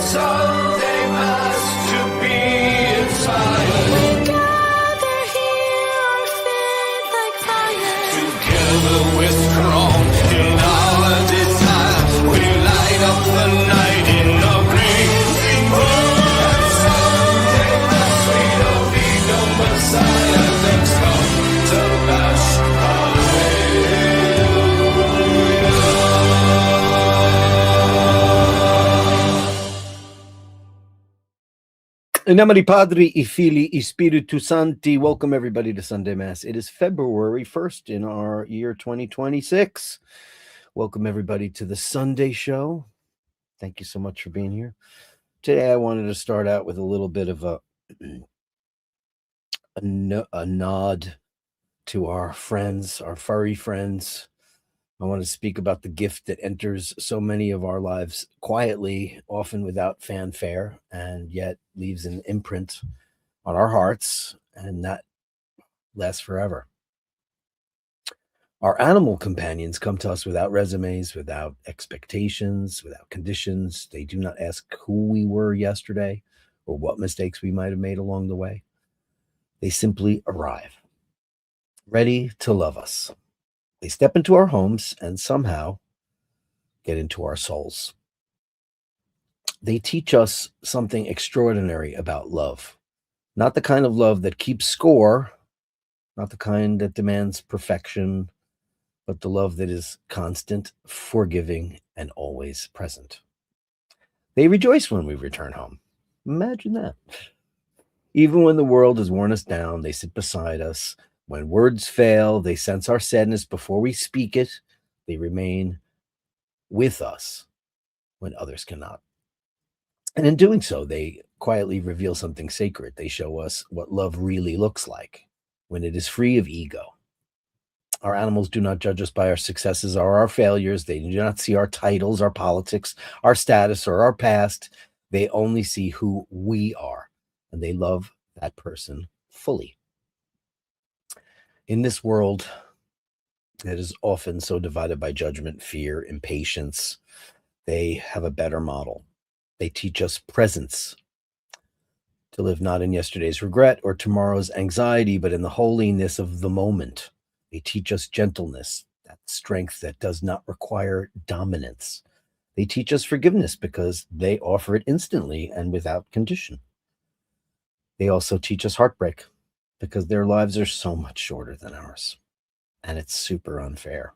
Sunday mass to be inspired. We gather here, our faith like fire. Together we're strong in our desire. We light up the night in a blazing world. Sunday mass, we don't need no Messiah. Let's come to bash. In nome Padri, I Fili, I Spiritu Santi. Welcome everybody to Sunday Mass. It is February 1st in our year 2026. Welcome everybody to the Sunday show. Thank you so much for being here. Today I wanted to start out with a little bit of a nod to our friends, our furry friends. I want to speak about the gift that enters so many of our lives quietly, often without fanfare, and yet leaves an imprint on our hearts, and that lasts forever. Our animal companions come to us without resumes, without expectations, without conditions. They do not ask who we were yesterday or what mistakes we might have made along the way. They simply arrive, ready to love us. They step into our homes and somehow get into our souls. They teach us something extraordinary about love. Not the kind of love that keeps score, not the kind that demands perfection, but the love that is constant, forgiving, and always present. They rejoice when we return home. Imagine that. Even when the world has worn us down, they sit beside us. When words fail, they sense our sadness before we speak it. They remain with us when others cannot. And in doing so, they quietly reveal something sacred. They show us what love really looks like when it is free of ego. Our animals do not judge us by our successes or our failures. They do not see our titles, our politics, our status, or our past. They only see who we are, and they love that person fully. In this world that is often so divided by judgment, fear, impatience, they have a better model. They teach us presence, to live not in yesterday's regret or tomorrow's anxiety, but in the holiness of the moment. They teach us gentleness, that strength that does not require dominance. They teach us forgiveness because they offer it instantly and without condition. They also teach us heartbreak, because their lives are so much shorter than ours, and it's super unfair.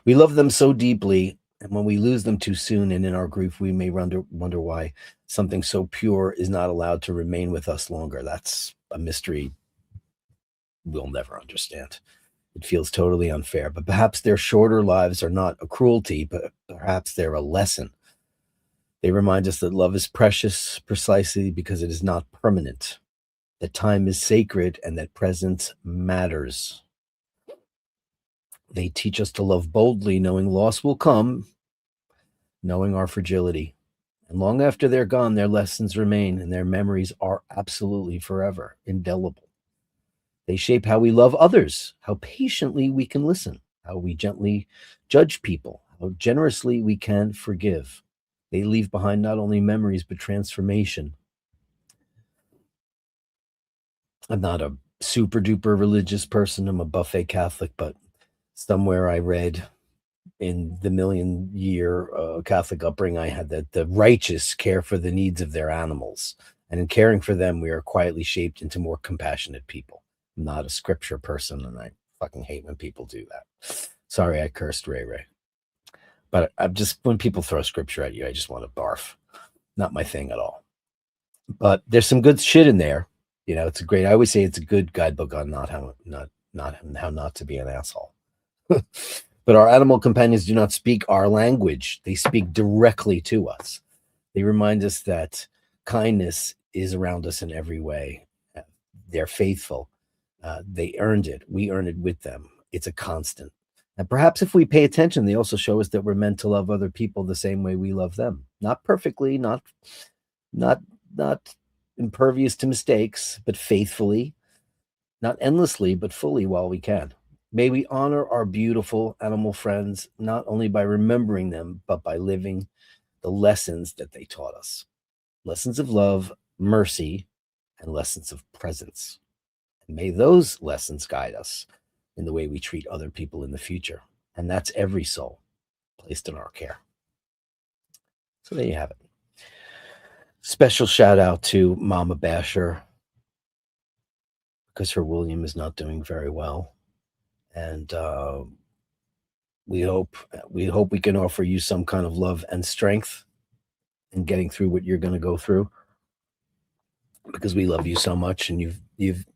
We love them so deeply, and when we lose them too soon and in our grief, we may wonder why something so pure is not allowed to remain with us longer. That's a mystery we'll never understand. It feels totally unfair, but perhaps their shorter lives are not a cruelty, but perhaps they're a lesson. They remind us that love is precious precisely because it is not permanent, that time is sacred, and that presence matters. They teach us to love boldly, knowing loss will come, knowing our fragility. And long after they're gone, their lessons remain, and their memories are absolutely forever, indelible. They shape how we love others, how patiently we can listen, how we gently judge people, how generously we can forgive. They leave behind not only memories, but transformation. I'm not a super duper religious person. I'm a buffet Catholic, but somewhere I read in the million-year Catholic upbringing I had that the righteous care for the needs of their animals. And in caring for them, we are quietly shaped into more compassionate people. I'm not a scripture person, and I fucking hate when people do that. Sorry, I cursed Ray. But I'm just, when people throw scripture at you, I just want to barf. Not my thing at all. But there's some good shit in there. You know, it's a great, I always say it's a good guidebook on how not to be an asshole. But our animal companions do not speak our language. They speak directly to us. They remind us that kindness is around us in every way. They're faithful. They earned it. We earn it with them. It's a constant. And perhaps if we pay attention, they also show us that we're meant to love other people the same way we love them. Not perfectly, not impervious to mistakes, but faithfully, not endlessly, but fully while we can. May we honor our beautiful animal friends, not only by remembering them, but by living the lessons that they taught us. Lessons of love, mercy, and lessons of presence. And may those lessons guide us in the way we treat other people in the future. And that's every soul placed in our care. So there you have it. Special shout out to Mama Basher, because her William is not doing very well. And we hope we can offer you some kind of love and strength in getting through what you're going to go through, because we love you so much, and you've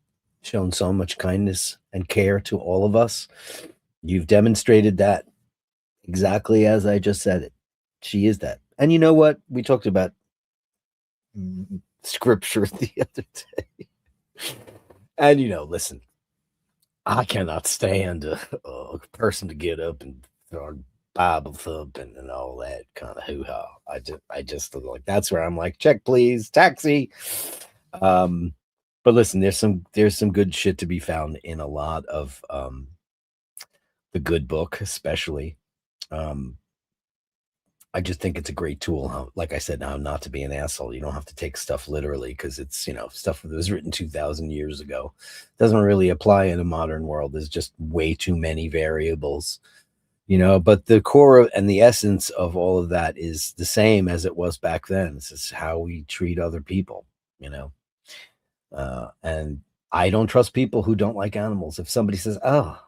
shown so much kindness and care to all of us. You've demonstrated that exactly as I just said it. She is that. And you know what? We talked about scripture the other day. And listen, I cannot stand a person to get up and start Bible thumping and all that kind of hoo-ha. I just like, that's where I'm like, check please, taxi. But listen, there's some good shit to be found in a lot of the good book, especially. I just think it's a great tool. Like I said, how not to be an asshole. You don't have to take stuff literally, because it's stuff that was written 2,000 years ago. Doesn't really apply in a modern world. There's just way too many variables. But the core and the essence of all of that is the same as it was back then. This is how we treat other people. And I don't trust people who don't like animals. If somebody says, "Oh,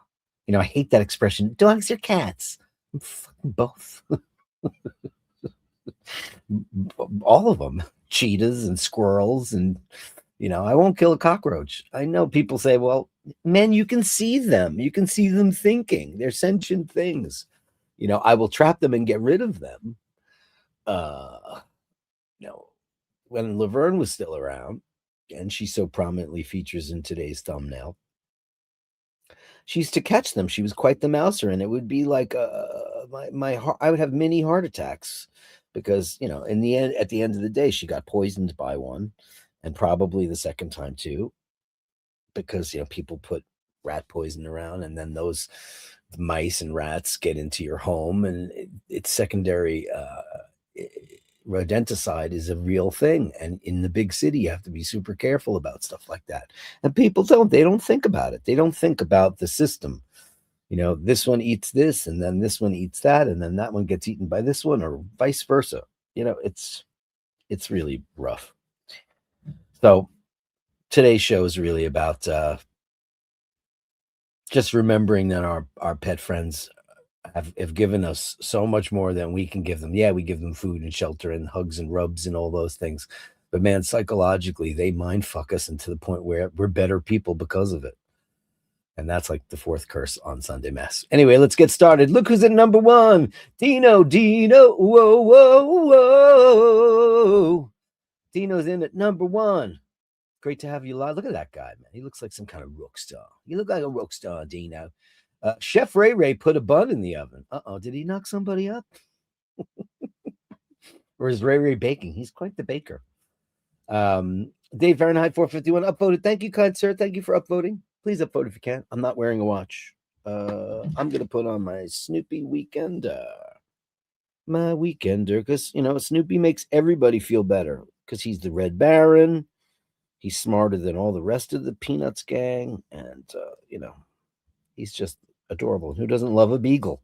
I hate that expression, dogs or cats," I'm fucking both. All of them, cheetahs and squirrels, and I won't kill a cockroach. I know people say, well, man, you can see them thinking. They're sentient things. I will trap them and get rid of them. When Laverne was still around, and she so prominently features in today's thumbnail, she used to catch them. She was quite the mouser, and it would be like my heart. I would have mini heart attacks, because in the end, at the end of the day, she got poisoned by one, and probably the second time too, because people put rat poison around, and then those mice and rats get into your home, and it's secondary. Rodenticide is a real thing, and in the big city you have to be super careful about stuff like that, and people don't think about it. They don't think about the system. This one eats this, and then this one eats that, and then that one gets eaten by this one, or vice versa. It's really rough. So today's show is really about just remembering that our pet friends have given us so much more than we can give them. Yeah, we give them food and shelter and hugs and rubs and all those things. But man, psychologically, they mind fuck us into the point where we're better people because of it. And that's like the fourth curse on Sunday Mass. Anyway, let's get started. Look who's at number one. Dino. Whoa, whoa, whoa. Dino's in at number one. Great to have you live. Look at that guy, man. He looks like some kind of rock star. You look like a rock star, Dino. Chef Ray put a bun in the oven. Did he knock somebody up? Or is Ray baking? He's quite the baker. Dave Fahrenheit 451 upvoted. Thank you, kind sir. Thank you for upvoting. Please upvote if you can. I'm not wearing a watch. I'm going to put on my Snoopy Weekender. My Weekender, because, Snoopy makes everybody feel better, because he's the Red Baron. He's smarter than all the rest of the Peanuts gang. And, he's just adorable. Who doesn't love a beagle?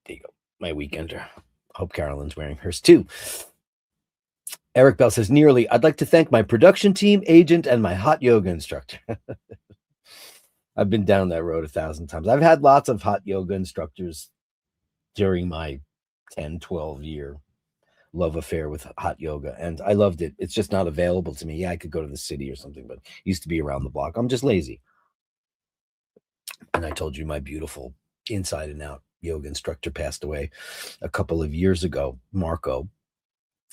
There you go. My Weekender. Hope Carolyn's wearing hers too. Eric Bell says, nearly. I'd like to thank my production team, agent, and my hot yoga instructor. I've been down that road 1,000 times. I've had lots of hot yoga instructors during my 10, 12-year love affair with hot yoga, and I loved it. It's just not available to me. Yeah, I could go to the city or something, but it used to be around the block. I'm just lazy. And I told you my beautiful inside and out yoga instructor passed away a couple of years ago, Marco.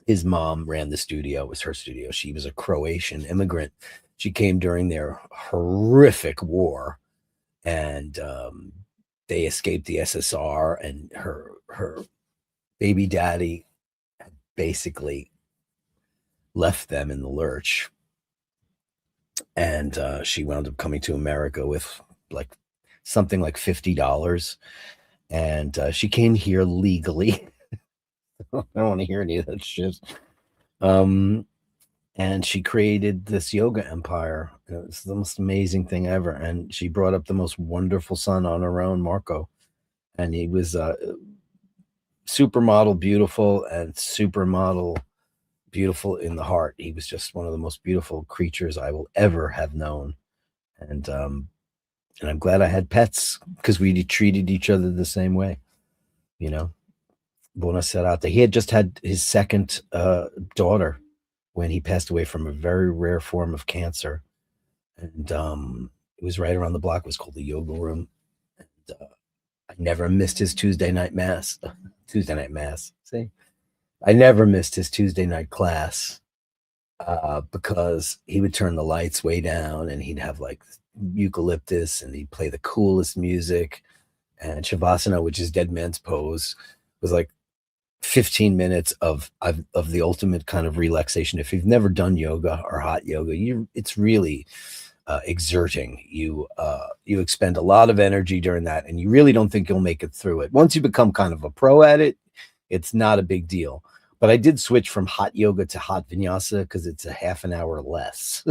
His mom ran the studio. It was her studio. She was a Croatian immigrant. She came during their horrific war, and they escaped the SSR, and her baby daddy basically left them in the lurch. And she wound up coming to America with like something like $50. And she came here legally. I don't want to hear any of that shit. And she created this yoga empire. It was the most amazing thing ever. And she brought up the most wonderful son on her own, Marco. And he was supermodel beautiful and supermodel beautiful in the heart. He was just one of the most beautiful creatures I will ever have known. And I'm glad I had pets because we treated each other the same way, you know. Buona serata. He had just had his second daughter when he passed away from a very rare form of cancer. And it was right around the block. It was called the Yoga Room. And I never missed his Tuesday night mass. Tuesday night mass. See? I never missed his Tuesday night class because he would turn the lights way down and he'd have like eucalyptus and he'd play the coolest music. And Shavasana, which is dead man's pose, was like 15 minutes of the ultimate kind of relaxation. If you've never done yoga or hot yoga, it's really exerting. You expend a lot of energy during that, and you really don't think you'll make it through it. Once you become kind of a pro at it, it's not a big deal. But I did switch from hot yoga to hot vinyasa because it's a half an hour less.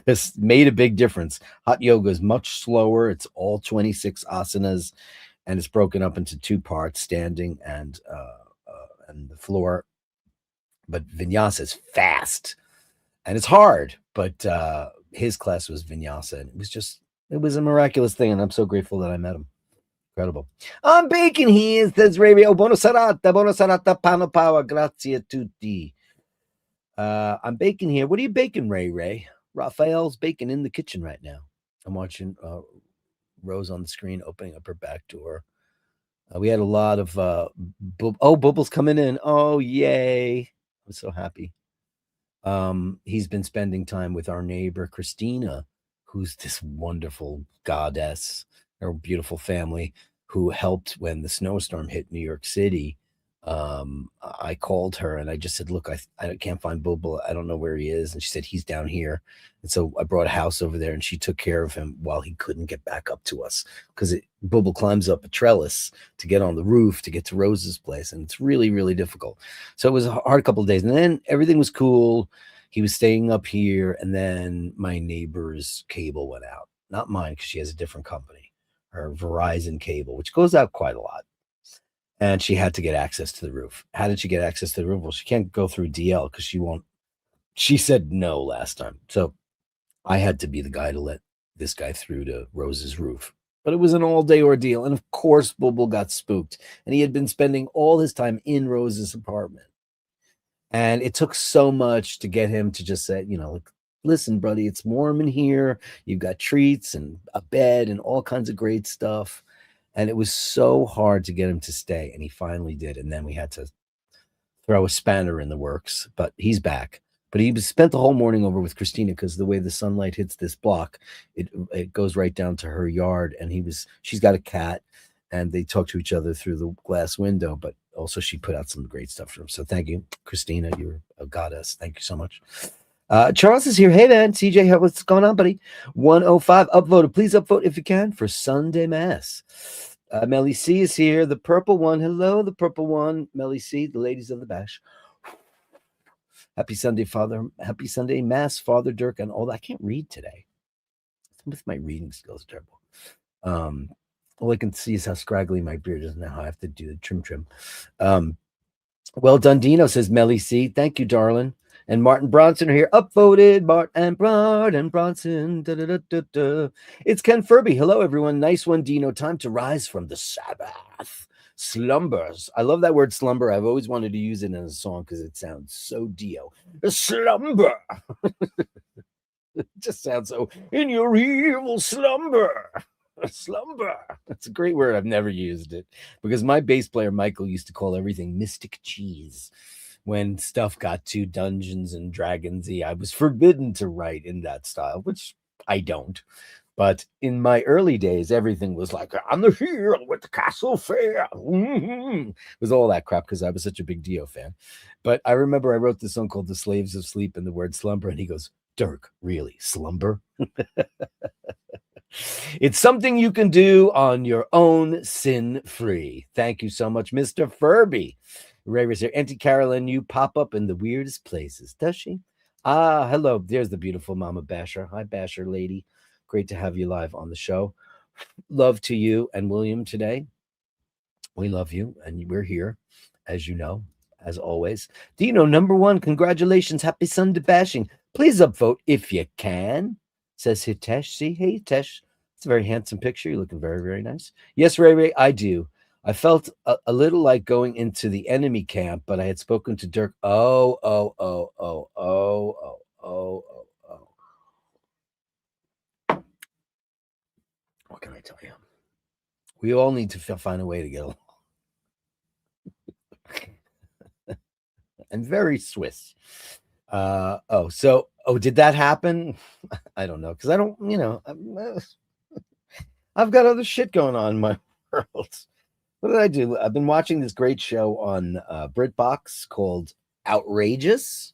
This made a big difference. Hot yoga is much slower. It's all 26 asanas, and it's broken up into two parts, standing and the floor. But vinyasa is fast and it's hard. But his class was vinyasa, and it was a miraculous thing. And I'm so grateful that I met him. Incredible. I'm baking here, says Ray Ray. Oh, buona serata, pano power, grazie a tutti. I'm baking here. What are you baking, Ray Ray? Raphael's baking in the kitchen right now. I'm watching Rose on the screen opening up her back door. We had a lot of Bubble's coming in. Oh, yay. I'm so happy. He's been spending time with our neighbor Christina, who's this wonderful goddess, her beautiful family, who helped when the snowstorm hit New York City. I called her and I just said, look, I can't find Bubble. I don't know where he is. And she said, he's down here. And so I brought a house over there and she took care of him while he couldn't get back up to us, because Bubble climbs up a trellis to get on the roof to get to Rose's place. And it's really, really difficult. So it was a hard couple of days. And then everything was cool. He was staying up here. And then my neighbor's cable went out. Not mine, because she has a different company, her Verizon cable, which goes out quite a lot. And she had to get access to the roof. How did she get access to the roof? Well, she can't go through DL because she won't. She said no last time. So I had to be the guy to let this guy through to Rose's roof. But it was an all-day ordeal. And of course, Bubble got spooked. And he had been spending all his time in Rose's apartment. And it took so much to get him to just say, listen, buddy, it's warm in here. You've got treats and a bed and all kinds of great stuff. And it was so hard to get him to stay. And he finally did. And then we had to throw a spanner in the works. But he's back. But he spent the whole morning over with Christina, because the way the sunlight hits this block, it goes right down to her yard. And she's got a cat. And they talk to each other through the glass window. But also she put out some great stuff for him. So thank you, Christina. You're a goddess. Thank you so much. Charles is here. Hey, man. CJ, what's going on, buddy? 105 upvoted. Please upvote if you can for Sunday Mass. Melly C is here. The purple one. Hello, the purple one. Melly C, the ladies of the bash. Happy Sunday, Father. Happy Sunday Mass, Father Dirk, and all that. I can't read today. With my reading skills, terrible. All I can see is how scraggly my beard is now. I have to do the trim. Well done, Dino, says Melly C. Thank you, darling. And Martin Bronson are here. Upvoted. Martin Bronson. Da, da, da, da, da. It's Ken Furby. Hello, everyone. Nice one, Dino. Time to rise from the Sabbath. Slumbers. I love that word slumber. I've always wanted to use it in a song because it sounds so Dio. Slumber. It just sounds so in your evil slumber. Slumber. That's a great word. I've never used it because my bass player, Michael, used to call everything mystic cheese. When stuff got too Dungeons and Dragons-y, I was forbidden to write in that style, which I don't. But in my early days, everything was like, on the hill with the castle fair. Mm-hmm. It was all that crap because I was such a big Dio fan. But I remember I wrote this song called The Slaves of Sleep and the word slumber. And he goes, Dirk, really, slumber? It's something you can do on your own, sin free. Thank you so much, Mr. Furby. Ray was here. Auntie Carolyn, you pop up in the weirdest places, does she? Ah, hello. There's the beautiful Mama Basher. Hi, Basher lady. Great to have you live on the show. Love to you and William today. We love you, and we're here, as you know, as always. Dino, number one, congratulations. Happy Sunday bashing. Please upvote if you can, says Hitesh. See, hey, Hitesh. It's a very handsome picture. You're looking very, very nice. Yes, Ray Ray, I do. I felt a little like going into the enemy camp, but I had spoken to Dirk. Oh, oh, oh, oh, oh, oh, oh, oh, oh. What can I tell you? We all need to find a way to get along. And very Swiss. Did that happen? I don't know, because I don't, I've got other shit going on in my world. What did I do? I've been watching this great show on BritBox called Outrageous,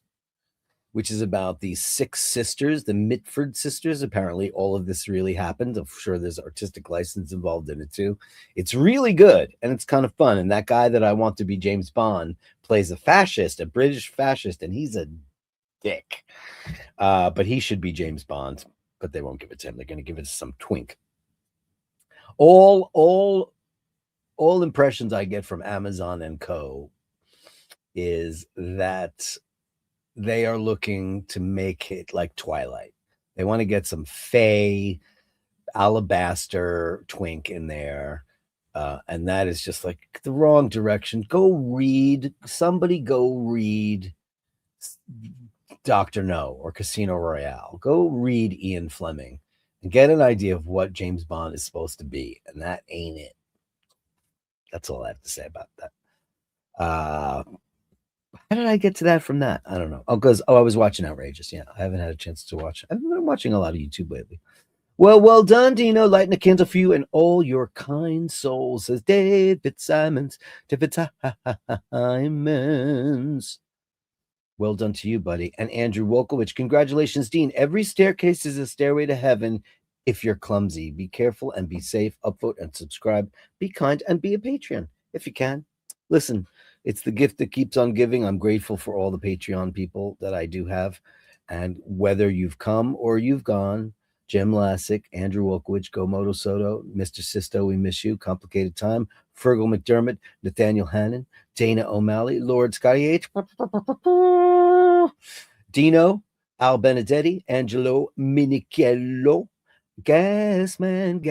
which is about these 6 sisters, the Mitford sisters. Apparently, all of this really happened. I'm sure there's artistic license involved in it too. It's really good and it's kind of fun. And that guy that I want to be James Bond plays a fascist, a British fascist, and he's a dick. But he should be James Bond, but they won't give it to him. They're going to give it to some twink. All impressions I get from Amazon and Co. is that they are looking to make it like Twilight. They want to get some fey alabaster twink in there. And that is just like the wrong direction. Somebody go read Dr. No or Casino Royale. Go read Ian Fleming and get an idea of what James Bond is supposed to be. And that ain't it. That's all I have to say about that. How did I get to that from that? I don't know. I was watching Outrageous. Yeah, I haven't had a chance to watch. I've been watching a lot of YouTube lately. Well done, Dino. Lighting a candle for you and all your kind souls, says David Simons. David Simons. Well done to you, buddy. And Andrew Wolkowicz. Congratulations, Dean. Every staircase is a stairway to heaven if you're clumsy. Be careful and be safe. Upvote and subscribe. Be kind and be a Patreon if you can. Listen, it's the gift that keeps on giving. I'm grateful for all the Patreon people that I do have. And whether you've come or you've gone, Jim Lassick, Andrew Wolkowicz, Go Moto Soto, Mr. Sisto, we miss you, Complicated Time, Fergal McDermott, Nathaniel Hannon, Dana O'Malley, Lord Scotty H, Dino, Al Benedetti, Angelo Minichello, Gasman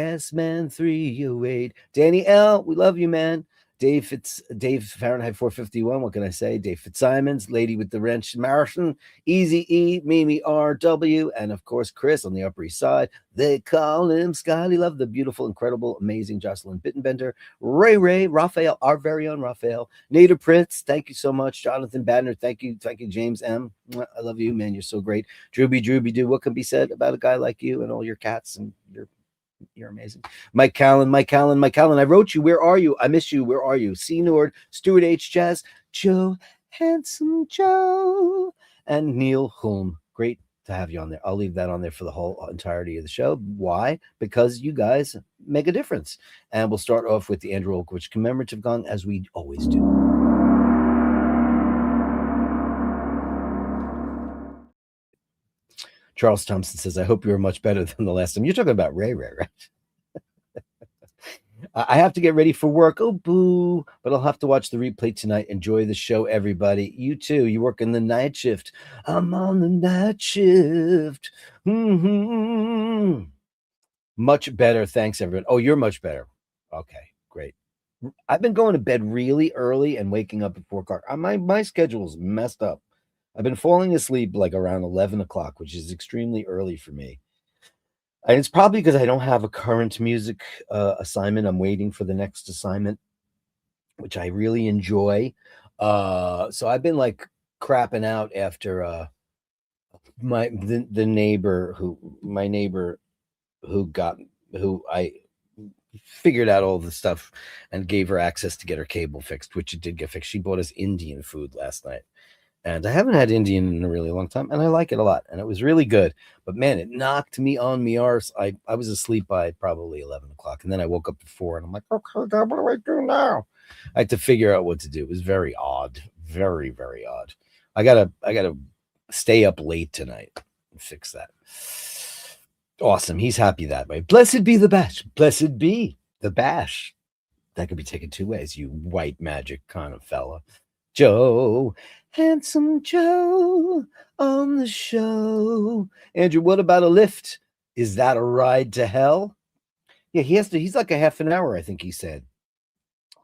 308, Danny L, we love you, man. Dave Fahrenheit 451. What can I say? Dave Fitzsimons, Lady with the Wrench, Marison, Easy E, Mimi RW, and of course Chris on the Upper East Side. They call him Scotty Love, the beautiful, incredible, amazing Jocelyn Bittenbender, Ray, Raphael, our very own Raphael, Nader Prince. Thank you so much, Jonathan Badner. Thank you, James M. I love you, man. You're so great. Drooby Doo. What can be said about a guy like you and all your cats and you're amazing. Mike Callan. I wrote you. Where are you? I miss you. Where are you? C. Nord, Stuart H. Jazz, Joe, Handsome Joe, and Neil Hulme. Great to have you on there. I'll leave that on there for the whole entirety of the show. Why? Because you guys make a difference. And we'll start off with the Andrew Wolkowicz commemorative gong, as we always do. Charles Thompson says, I hope you were much better than the last time. You're talking about Ray, right? I have to get ready for work. Oh, boo. But I'll have to watch the replay tonight. Enjoy the show, everybody. You too. You work in the night shift. I'm on the night shift. Mm-hmm. Much better. Thanks, everyone. Oh, you're much better. Okay, great. I've been going to bed really early and waking up at 4 o'clock. My schedule's messed up. I've been falling asleep like around 11 o'clock, which is extremely early for me. And it's probably because I don't have a current music assignment. I'm waiting for the next assignment, which I really enjoy. So I've been like crapping out after my neighbor who I figured out all the stuff and gave her access to get her cable fixed, which it did get fixed. She bought us Indian food last night. And I haven't had Indian in a really long time, and I like it a lot. And it was really good. But man, it knocked me on me arse. I was asleep by probably 11 o'clock. And then I woke up at 4 and I'm like, okay, Dad, what do I do now? I had to figure out what to do. It was very odd. Very, very odd. I gotta stay up late tonight and fix that. Awesome. He's happy that way. Blessed be the bash. Blessed be the bash. That could be taken two ways, you white magic kind of fella. Joe, handsome Joe on the show. Andrew, what about a lift? Is that a ride to hell? Yeah, he's like a half an hour, I think he said,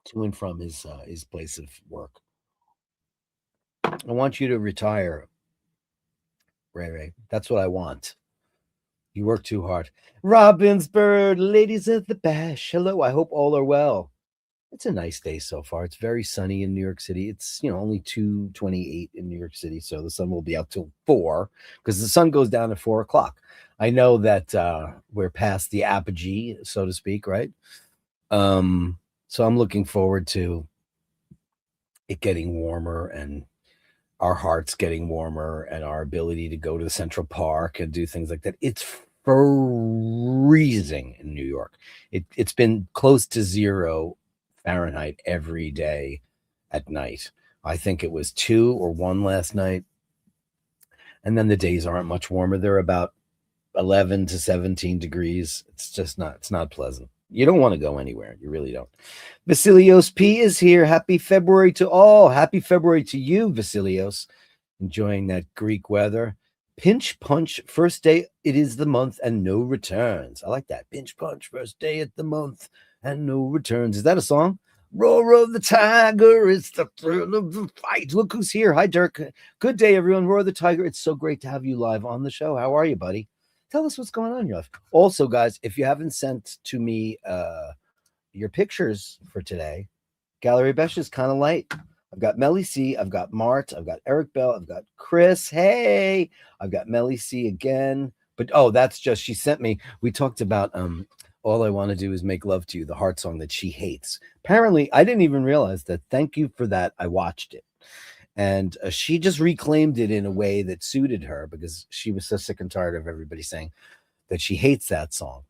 to and from his place of work. I want you to retire, Ray. That's what I want. You work too hard. Robbinsburg, ladies of the bash. Hello, I hope all are well. It's a nice day so far. It's very sunny in New York City. It's, only 2:28 in New York City, so the sun will be out till 4 because the sun goes down at 4 o'clock. I know that we're past the apogee, so to speak, right? So I'm looking forward to it getting warmer and our hearts getting warmer and our ability to go to the Central Park and do things like that. It's freezing in New York. It's been close to 0 Fahrenheit every day at night. I think it was 2 or 1 last night. And then the days aren't much warmer. They're about 11 to 17 degrees. It's not pleasant. You don't want to go anywhere. You really don't. Vasilios P is here. Happy February to all. Happy February to you, Vasilios. Enjoying that Greek weather. Pinch punch, first day it is the month and no returns. I like that. Pinch punch, first day at the month and no returns. Is that a song? Roar of the tiger, it's the thrill of the fight. Look who's here. Hi, Dirk. Good day, everyone. Roar of the tiger. It's so great to have you live on the show. How are you, buddy? Tell us what's going on in your life. Also, guys, if you haven't sent to me your pictures for today, Gallery of Bashtards is kind of light. I've got Melly C, I've got Mart, I've got Eric Bell, I've got Chris. Hey, I've got Melly C again. But that's just she sent me. We talked about All I Want to Do Is Make Love to You, the heart song that she hates. Apparently, I didn't even realize that. Thank you for that. I watched it. And she just reclaimed it in a way that suited her because she was so sick and tired of everybody saying that she hates that song.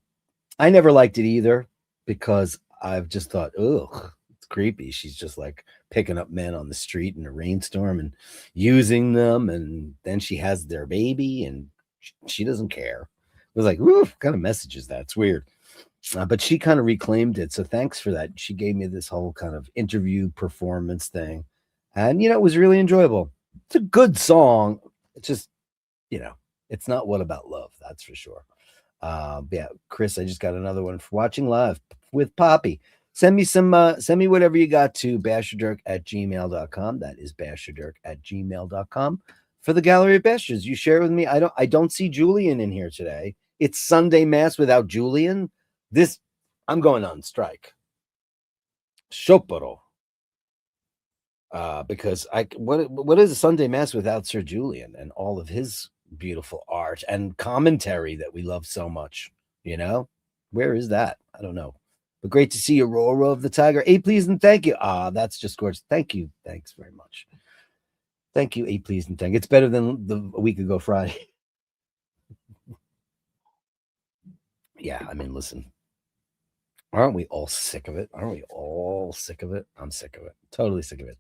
I never liked it either because I've just thought, ugh, it's creepy. She's just like picking up men on the street in a rainstorm and using them. And then she has their baby and she doesn't care. It was like, ooh, what kind of message is that? It's weird. But she kind of reclaimed it. So thanks for that. She gave me this whole kind of interview performance thing. And, it was really enjoyable. It's a good song. It's just, it's not What About Love. That's for sure. Yeah, Chris, I just got another one for watching live with Poppy. Send me whatever you got to basherdirk@gmail.com. That is basherdirk@gmail.com for the Gallery of Bastards. You share it with me. I don't see Julian in here today. It's Sunday Mass without Julian. I'm going on strike. Shoporo. Because what is a Sunday Mass without Sir Julian and all of his beautiful art and commentary that we love so much? Where is that? I don't know. But great to see Aurora of the Tiger. Please and thank you. That's just gorgeous. Thank you. Thanks very much. Thank you. Please and thank you. It's better than a week ago Friday. Yeah, I mean, listen. Aren't we all sick of it? Aren't we all sick of it? I'm sick of it. Totally sick of it.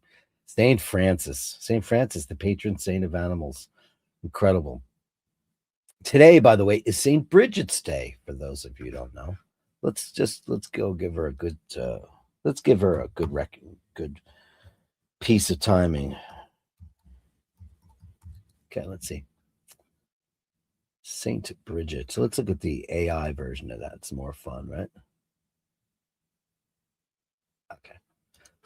Saint Francis, the patron saint of animals. Incredible. Today, by the way, is St. Bridget's Day, for those of you who don't know. Let's go give her a good good piece of timing. Okay, let's see. St. Bridget. So let's look at the AI version of that. It's more fun, right? Okay.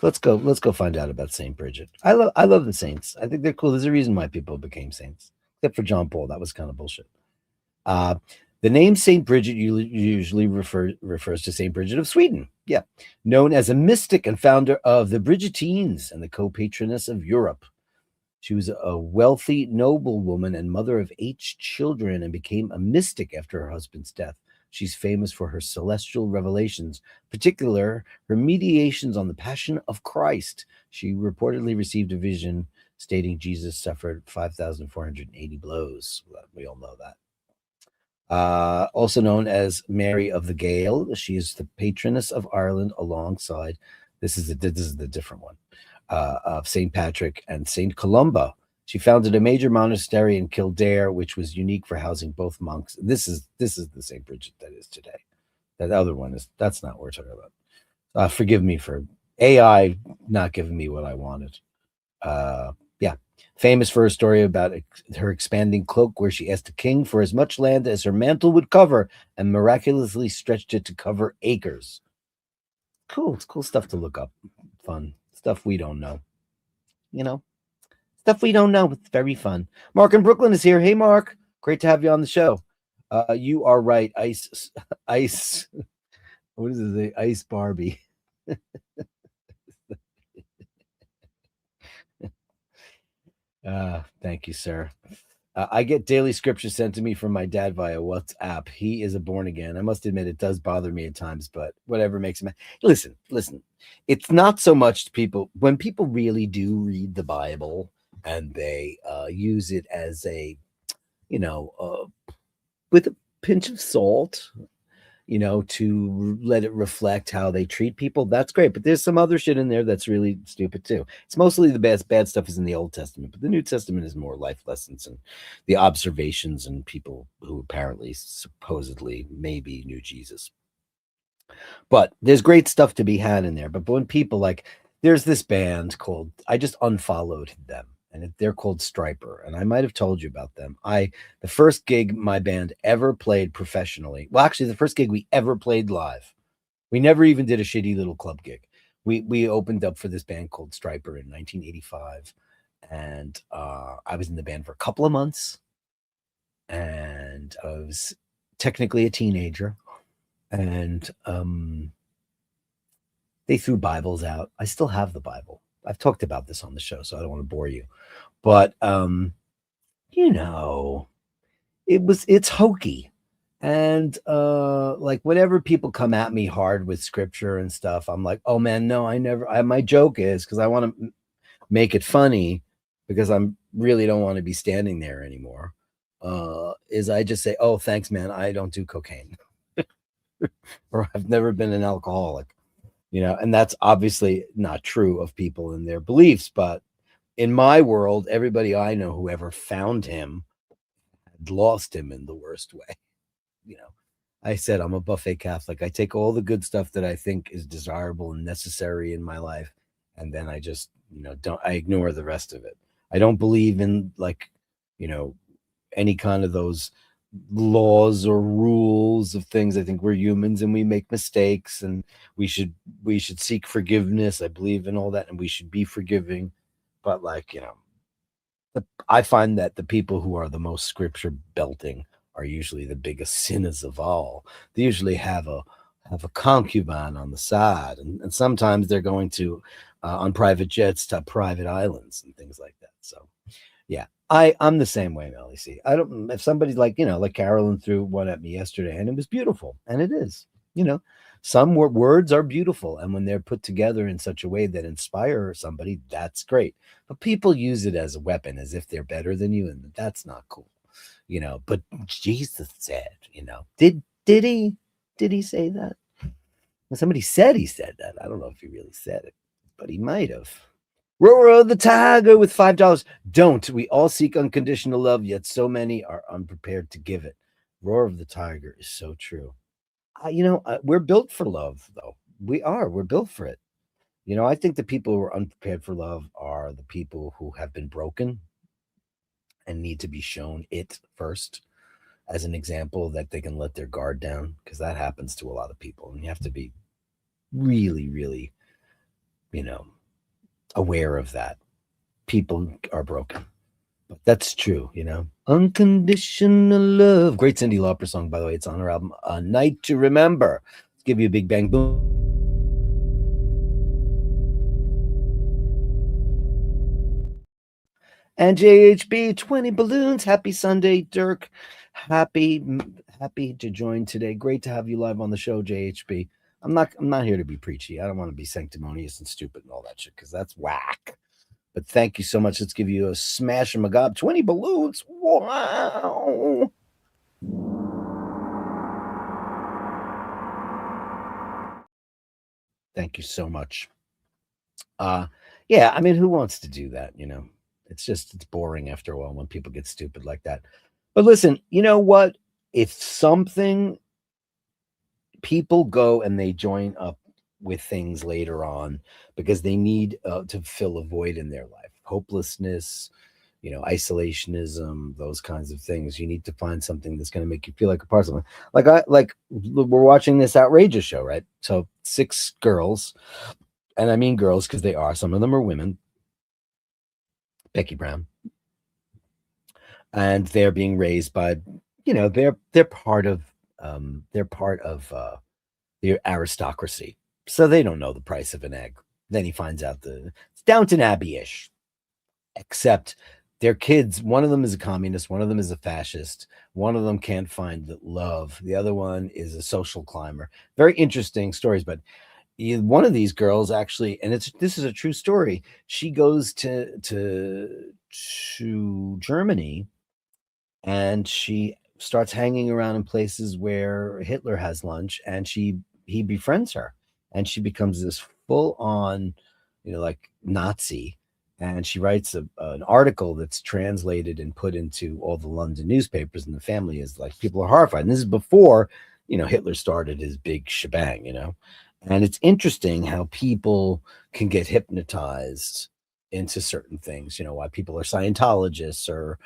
Let's go find out about St. Bridget. I love the saints. I think they're cool. There's a reason why people became saints. Except for John Paul. That was kind of bullshit. The name St. Bridget usually refers to St. Bridget of Sweden. Yeah. Known as a mystic and founder of the Bridgetines and the co-patroness of Europe. She was a wealthy noblewoman and mother of 8 children and became a mystic after her husband's death. She's famous for her celestial revelations, particular her mediations on the Passion of Christ. She reportedly received a vision stating Jesus suffered 5,480 blows. We all know that. Also known as Mary of the Gale, she is the patroness of Ireland alongside, this is the different one, of St. Patrick and St. Columba. She founded a major monastery in Kildare, which was unique for housing both monks. This is the St. Bridget that is today. That other one that's not what we're talking about. Forgive me for AI not giving me what I wanted. Yeah, famous for a story about her expanding cloak, where she asked the king for as much land as her mantle would cover, and miraculously stretched it to cover acres. Cool, it's cool stuff to look up. Fun stuff we don't know. You know, stuff we don't know. It's very fun. Mark in Brooklyn is here. Hey, Mark, great to have you on the show. You are right. Ice. What is it? Ice Barbie. Thank you, sir. I get daily scripture sent to me from my dad via WhatsApp. He is a born again. I must admit, it does bother me at times, but whatever makes him. Listen. It's not so much people when people really do read the Bible and they use it as a, with a pinch of salt, to let it reflect how they treat people. That's great. But there's some other shit in there that's really stupid too. It's mostly the bad stuff is in the Old Testament, but the New Testament is more life lessons and the observations and people who apparently supposedly maybe knew Jesus. But there's great stuff to be had in there. But when people like, there's this band called, I just unfollowed them, and they're called Striper. And I might have told you about them. The first gig my band ever played professionally, well, actually, the first gig we ever played live, we never even did a shitty little club gig. We opened up for this band called Striper in 1985. And I was in the band for a couple of months. And I was technically a teenager. And they threw Bibles out. I still have the Bible. I've talked about this on the show, so I don't want to bore you. But it's hokey. And like whenever people come at me hard with scripture and stuff, I'm like, oh man, no, my joke is, because I want to make it funny, because I'm really don't want to be standing there anymore. Is I just say, oh, thanks, man, I don't do cocaine. Or I've never been an alcoholic, and that's obviously not true of people and their beliefs. But in my world, everybody I know who ever found him had lost him in the worst way. I said, I'm a buffet Catholic. I take all the good stuff that I think is desirable and necessary in my life, and then I just, I ignore the rest of it. I don't believe in any kind of those laws or rules of things. I think we're humans and we make mistakes, and we should seek forgiveness. I believe in all that, and we should be forgiving. But I find that the people who are the most scripture belting are usually the biggest sinners of all. They usually have a concubine on the side, and sometimes they're going to on private jets to private islands and things like that. So yeah, I'm the same way, Melly. See, I don't, if somebody's like, like Carolyn threw one at me yesterday, and it was beautiful, and it is, some words are beautiful, and when they're put together in such a way that inspire somebody, that's great. But people use it as a weapon, as if they're better than you, and that's not cool, But Jesus said, did he say that? Well, somebody said he said that. I don't know if he really said it, but he might have. Roar the Tiger with $5. Don't. We all seek unconditional love, yet so many are unprepared to give it. Roar of the Tiger is so true. We're built for love, though. We're built for it. I think the people who are unprepared for love are the people who have been broken and need to be shown it first as an example that they can let their guard down, because that happens to a lot of people. And you have to be really, really, aware of that. People are broken. But that's true, Unconditional love. Great Cyndi Lauper song, by the way. It's on her album, A Night to Remember. Let's give you a big bang boom. And JHB, 20 balloons. Happy Sunday, Dirk. Happy to join today. Great to have you live on the show, JHB. I'm not here to be preachy. I don't want to be sanctimonious and stupid and all that shit, because that's whack. But thank you so much. Let's give you a smash and magob. 20 balloons. Wow. Thank you so much. Yeah, I mean, who wants to do that? It's boring after a while when people get stupid like that. But listen, you know what? If something people go and they join up with things later on because they need to fill a void in their life, hopelessness, isolationism, those kinds of things. You need to find something that's going to make you feel like a part of something. We're watching this outrageous show, right? So 6 girls, and I mean girls because they are. Some of them are women. Becky Brown, and they're being raised by, they're part of the aristocracy, so they don't know the price of an egg. Then he finds out it's Downton Abbey-ish, except their kids. One of them is a communist, one of them is a fascist, one of them can't find love, the other one is a social climber. Very interesting stories, but one of these girls actually, and this is a true story. She goes to Germany, and she starts hanging around in places where Hitler has lunch, and he befriends her, and she becomes this full on, like Nazi. And she writes an article that's translated and put into all the London newspapers, and the family is like, people are horrified. And this is before, Hitler started his big shebang. And it's interesting how people can get hypnotized into certain things, why people are Scientologists or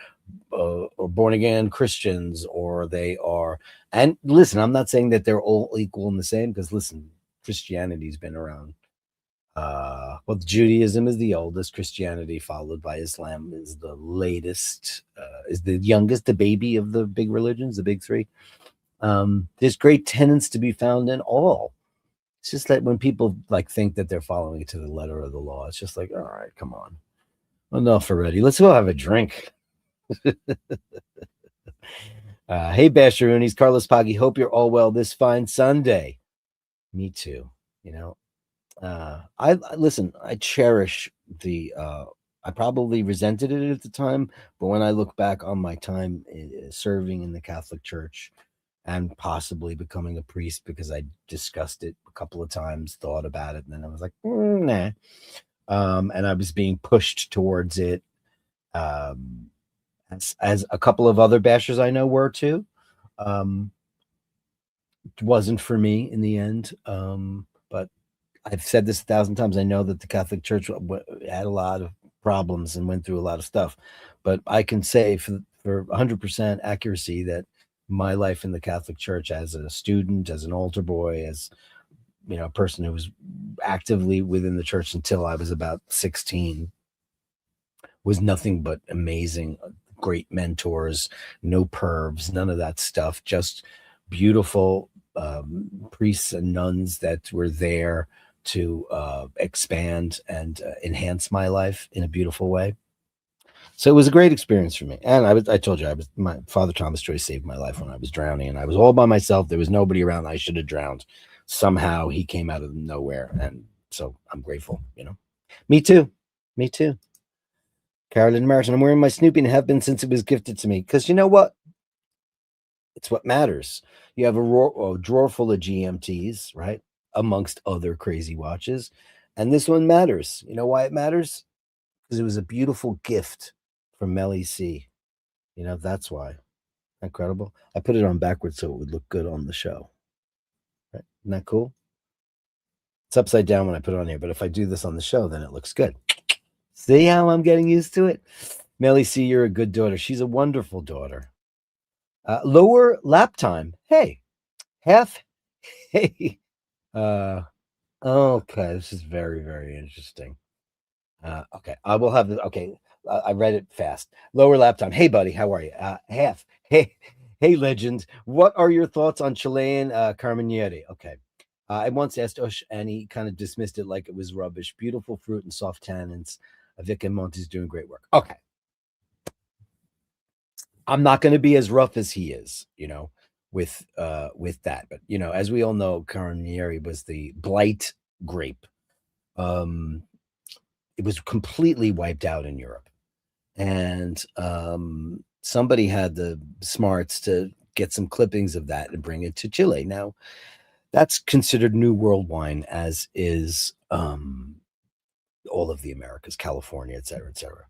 born again Christians, or they are. And listen, I'm not saying that they're all equal and the same, because listen, Christianity's been around. Well, Judaism is the oldest. Christianity, followed by Islam, is the latest, is the youngest, the baby of the big religions, the big three. There's great tenets to be found in all. It's just that when people think that they're following it to the letter of the law, it's just like, all right, come on, enough already. Let's go have a drink. Hey, Basheroonies, Carlos Paggi. Hope you're all well this fine Sunday. Me too. I listen. I cherish I probably resented it at the time, but when I look back on my time serving in the Catholic Church, and possibly becoming a priest, because I discussed it a couple of times, thought about it, and then I was like, nah. And I was being pushed towards it, as a couple of other bashers I know were too. It wasn't for me in the end, but I've said this 1,000 times. I know that the Catholic Church had a lot of problems and went through a lot of stuff, but I can say for 100% accuracy that my life in the Catholic Church, as a student, as an altar boy, as a person who was actively within the church until I was about 16, was nothing but amazing. Great mentors, no pervs, none of that stuff, just beautiful priests and nuns that were there to expand and enhance my life in a beautiful way. So it was a great experience for me. And I told you, my father, Thomas Joyce, saved my life when I was drowning, and I was all by myself. There was nobody around. I should have drowned. Somehow he came out of nowhere. And so I'm grateful, Me too. Me too. Carolyn Martin, I'm wearing my Snoopy and have been since it was gifted to me. Because you know what? It's what matters. You have a drawer full of GMTs, right? Amongst other crazy watches. And this one matters. You know why it matters? Because it was a beautiful gift from Melly C. That's why. Incredible. I put it on backwards so it would look good on the show. Right? Isn't that cool? It's upside down when I put it on here, but if I do this on the show, then it looks good. See how I'm getting used to it? Melly C, you're a good daughter. She's a wonderful daughter. Lower lap time. Hey, half. Hey. Okay, this is very, very interesting. Okay, I will have the. Okay, I read it fast. Lower lap time. Hey, buddy, how are you? Half. Hey, legend. What are your thoughts on Chilean Carmenere? Okay. I once asked Ush, and he kind of dismissed it like it was rubbish. Beautiful fruit and soft tannins. Vic and Monty's doing great work. Okay. I'm not going to be as rough as he is, with that. But as we all know, Carmenere was the blight grape. it was completely wiped out in Europe. And somebody had the smarts to get some clippings of that and bring it to Chile. Now, that's considered New World wine, as is all of the Americas, California, et cetera, et cetera.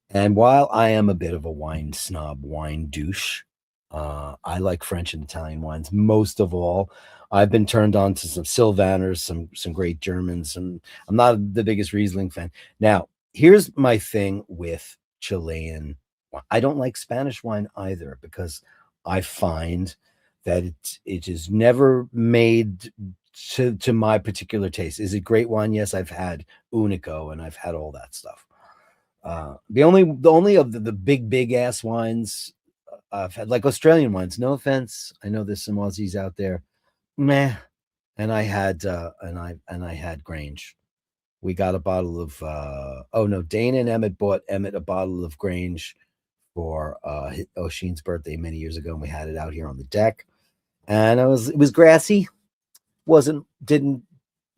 And while I am a bit of a wine snob, wine douche, I like French and Italian wines most of all. I've been turned on to some Sylvaners, some great Germans, and I'm not the biggest Riesling fan. Now, here's my thing with Chilean wine. I don't like Spanish wine either because I find that it is never made to my particular taste. Is it great wine? Yes, I've had Unico and I've had all that stuff. The only of the big ass wines I've had, like Australian wines. No offense, I know there's some Aussies out there. Meh. And I had and I had Grange. We got a bottle of oh no, Dana and Emmett bought Emmett a bottle of Grange for O'Sheen's birthday many years ago, and we had it out here on the deck. And it was grassy, didn't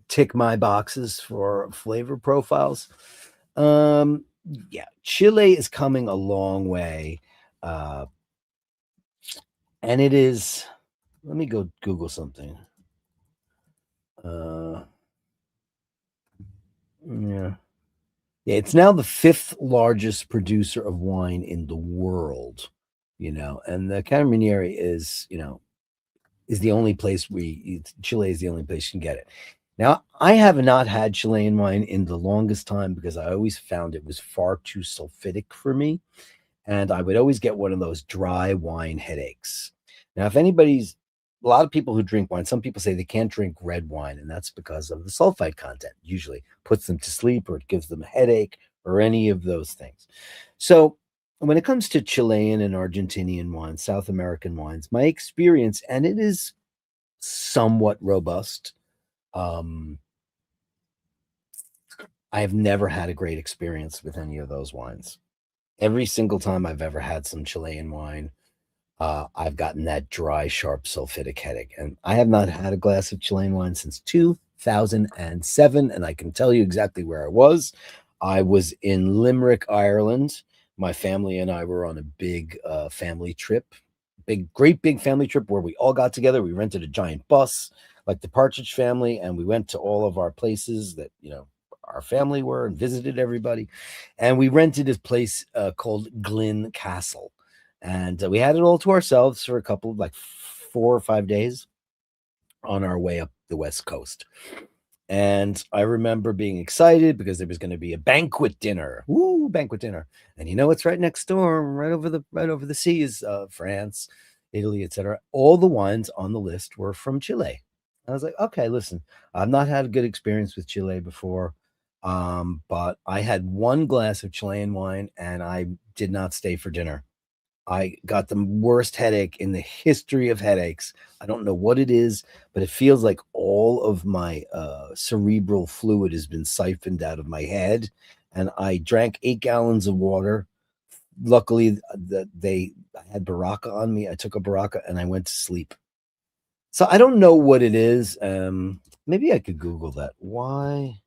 tick my boxes for flavor profiles. Yeah, Chile is coming a long way. And it is, let me go Google something. Yeah. Yeah, it's now the fifth largest producer of wine in the world, and the Carabinieri is the only place Chile is the only place you can get it. Now, I have not had Chilean wine in the longest time because I always found it was far too sulfitic for me. And I would always get one of those dry wine headaches. Now, a lot of people who drink wine, some people say they can't drink red wine, and that's because of the sulfite content. Usually puts them to sleep or it gives them a headache or any of those things. So when it comes to Chilean and Argentinian wines, South American wines, my experience, and it is somewhat robust. I have never had a great experience with any of those wines. Every single time I've ever had some Chilean wine, I've gotten that dry, sharp, sulfitic headache. And I have not had a glass of Chilean wine since 2007. And I can tell you exactly where I was. I was in Limerick, Ireland. My family and I were on a big family trip, great big family trip where we all got together. We rented a giant bus like the Partridge Family, and we went to all of our places that, our family were and visited everybody. And we rented this place called Glyn Castle. And we had it all to ourselves for a couple of like 4 or 5 days on our way up the West Coast. And I remember being excited because there was going to be a banquet dinner. Woo, banquet dinner. And it's right next door, right over the seas, France, Italy, etc. All the wines on the list were from Chile. I was like, okay, listen, I've not had a good experience with Chile before. But I had one glass of Chilean wine and I did not stay for dinner. I got the worst headache in the history of headaches. I don't know what it is, but it feels like all of my cerebral fluid has been siphoned out of my head. And I drank 8 gallons of water. Luckily, I had Baraka on me. I took a Baraka and I went to sleep. So I don't know what it is. Maybe I could Google that. Why?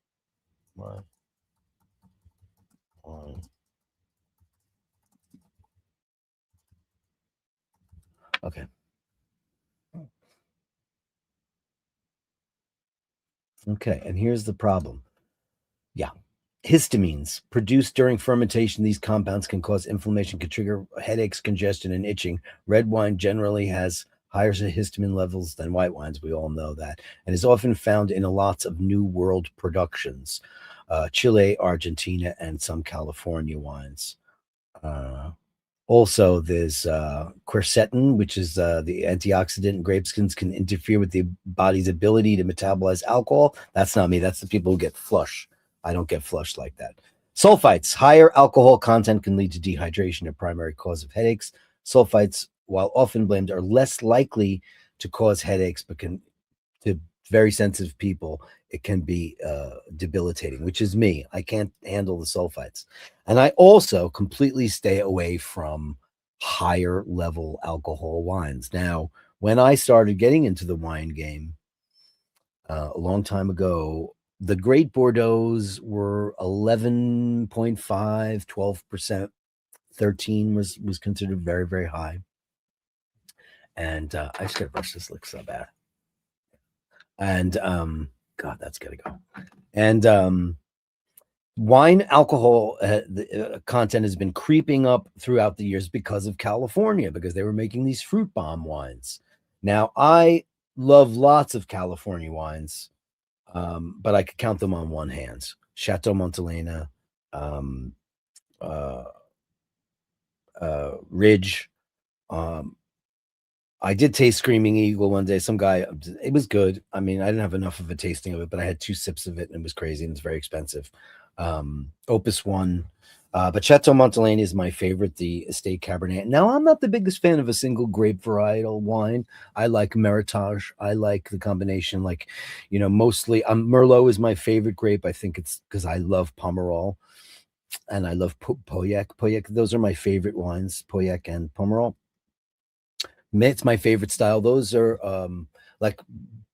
Okay. Okay, and here's the problem. Yeah. Histamines produced during fermentation. These compounds can cause inflammation, can trigger headaches, congestion, and itching. Red wine generally has higher histamine levels than white wines. We all know that, and is often found in lots of New World productions, Chile, Argentina, and some California wines. Also, there's quercetin, which is the antioxidant in grape skins, can interfere with the body's ability to metabolize alcohol. That's not me. That's the people who get flush. I don't get flushed like that. Sulfites, higher alcohol content can lead to dehydration, a primary cause of headaches. Sulfites, while often blamed, are less likely to cause headaches, but to very sensitive people, it can be debilitating, which is me. I can't handle the sulfites. And I also completely stay away from higher level alcohol wines. Now, when I started getting into the wine game a long time ago, The great Bordeaux's were 11.5, 12%. 13 was considered very, very high. And I just gotta brush this, looks so bad. And God, that's gotta go. And wine alcohol content has been creeping up throughout the years because of California, because they were making these fruit bomb wines. Now, I love lots of California wines, but I could count them on one hand. Chateau Montelena, um, uh, Ridge. Um, I did taste Screaming Eagle one day. Some guy, it was good. I mean, I didn't have enough of a tasting of it, but I had 2 sips of it and it was crazy and it's very expensive. Opus One. But Chateau Montelena is my favorite, the estate Cabernet. Now, I'm not the biggest fan of a single grape varietal wine. I like Meritage. I like the combination, like, mostly Merlot is my favorite grape. I think it's because I love Pomerol and I love Pauillac. Pauillac, those are my favorite wines, Pauillac and Pomerol. It's my favorite style. Those are like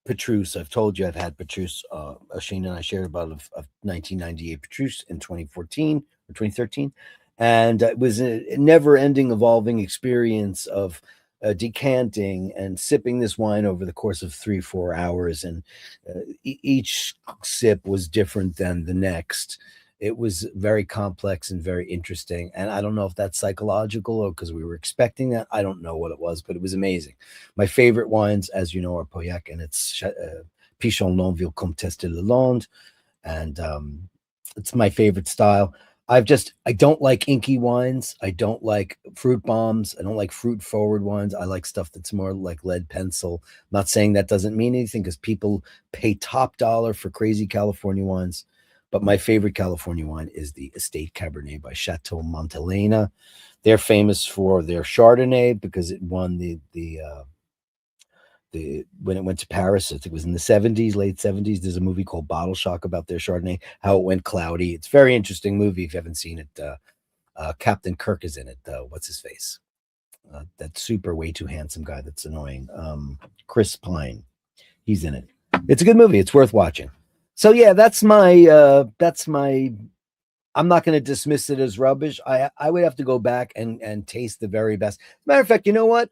Petrus. I've told you I've had Petrus. Ashina and I shared about of 1998 Petrus in 2014 or 2013. And it was a never ending, evolving experience of decanting and sipping this wine over the course of 3-4 hours. And each sip was different than the next. It was very complex and very interesting. And I don't know if that's psychological or because we were expecting that. I don't know what it was, but it was amazing. My favorite wines, as you know, are Pauillac, and it's Pichon Longueville Comtesse de Lalande. And it's my favorite style. I don't like inky wines. I don't like fruit bombs. I don't like fruit forward wines. I like stuff that's more like lead pencil. I'm not saying that doesn't mean anything because people pay top dollar for crazy California wines. But my favorite California wine is the Estate Cabernet by Chateau Montelena. They're famous for their Chardonnay because it won the when it went to Paris. I think it was in the 70s, late 70s. There's a movie called Bottle Shock about their Chardonnay, how it went cloudy. It's a very interesting movie if you haven't seen it. Captain Kirk is in it. What's his face? That super way too handsome guy that's annoying. Chris Pine. He's in it. It's a good movie. It's worth watching. So yeah, that's my I'm not going to dismiss it as rubbish. I would have to go back and taste the very best. Matter of fact, you know what?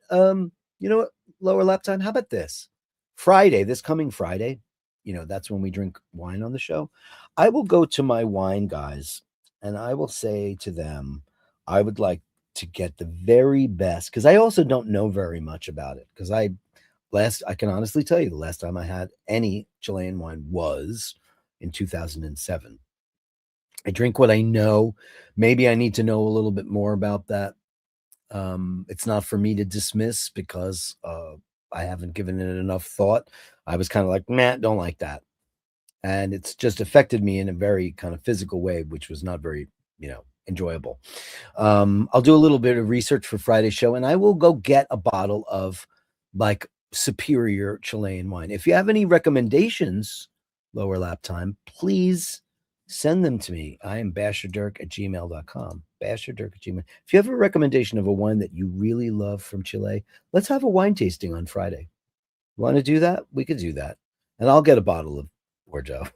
Lower lap time. How about this? Friday, this coming Friday, that's when we drink wine on the show. I will go to my wine guys and I will say to them, I would like to get the very best because I also don't know very much about it. Because I can honestly tell you the last time I had any Chilean wine was in 2007. I drink what I know. Maybe I need to know a little bit more about that. It's not for me to dismiss because I haven't given it enough thought. I was kind of like, nah, don't like that. And it's just affected me in a very kind of physical way, which was not very, enjoyable. I'll do a little bit of research for Friday's show and I will go get a bottle of like superior Chilean wine. If you have any recommendations, lower lap time, please send them to me. I am Basherdirk@gmail.com. Basherdirk@gmail. If you have a recommendation of a wine that you really love from Chile, let's have a wine tasting on Friday. Want to do that? We could do that. And I'll get a bottle of Bordeaux.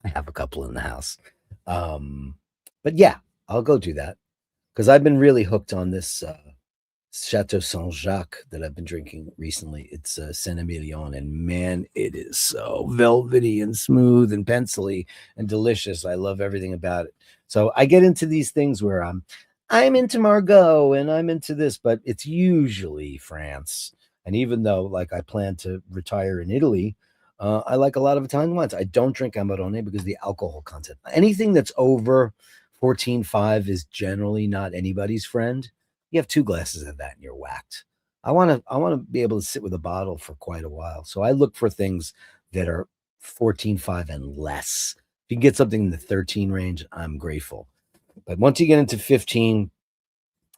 I have a couple in the house. But yeah, I'll go do that because I've been really hooked on this Chateau Saint Jacques that I've been drinking recently. It's Saint-Emilion, and man, it is so velvety and smooth and pencily and delicious. I love everything about it. So I get into these things where I'm into Margaux and I'm into this, but it's usually France. And even though like I plan to retire in Italy, I like a lot of Italian wines. I don't drink Amarone because the alcohol content. Anything that's over 14.5 is generally not anybody's friend. You have 2 glasses of that and you're whacked. I want to be able to sit with a bottle for quite a while. So I look for things that are 14.5 and less. If you can get something in the 13 range, I'm grateful. But once you get into 15,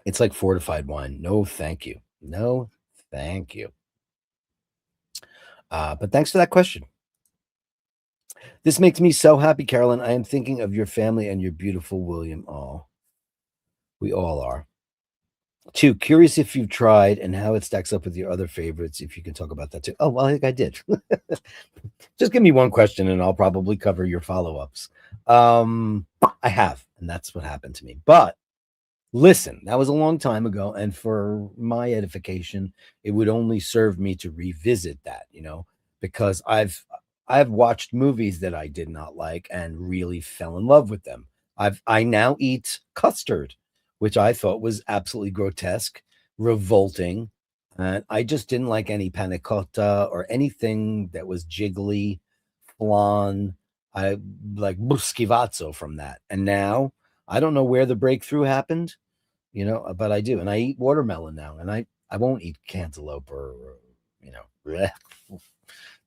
it's like fortified wine. No, thank you. No, thank you. But thanks for that question. This makes me so happy, Carolyn. I am thinking of your family and your beautiful William. Oh, we all are. 2, curious if you've tried and how it stacks up with your other favorites. If you can talk about that too. Oh, well, I think I did. Just give me one question and I'll probably cover your follow-ups. I have, and that's what happened to me. But listen, that was a long time ago, and for my edification, it would only serve me to revisit that, because I've watched movies that I did not like and really fell in love with them. I now eat custard, which I thought was absolutely grotesque, revolting, and I just didn't like any panna cotta or anything that was jiggly, flan. I like schifazzo from that, and now I don't know where the breakthrough happened, but I do. And I eat watermelon now, and I won't eat cantaloupe or bleh.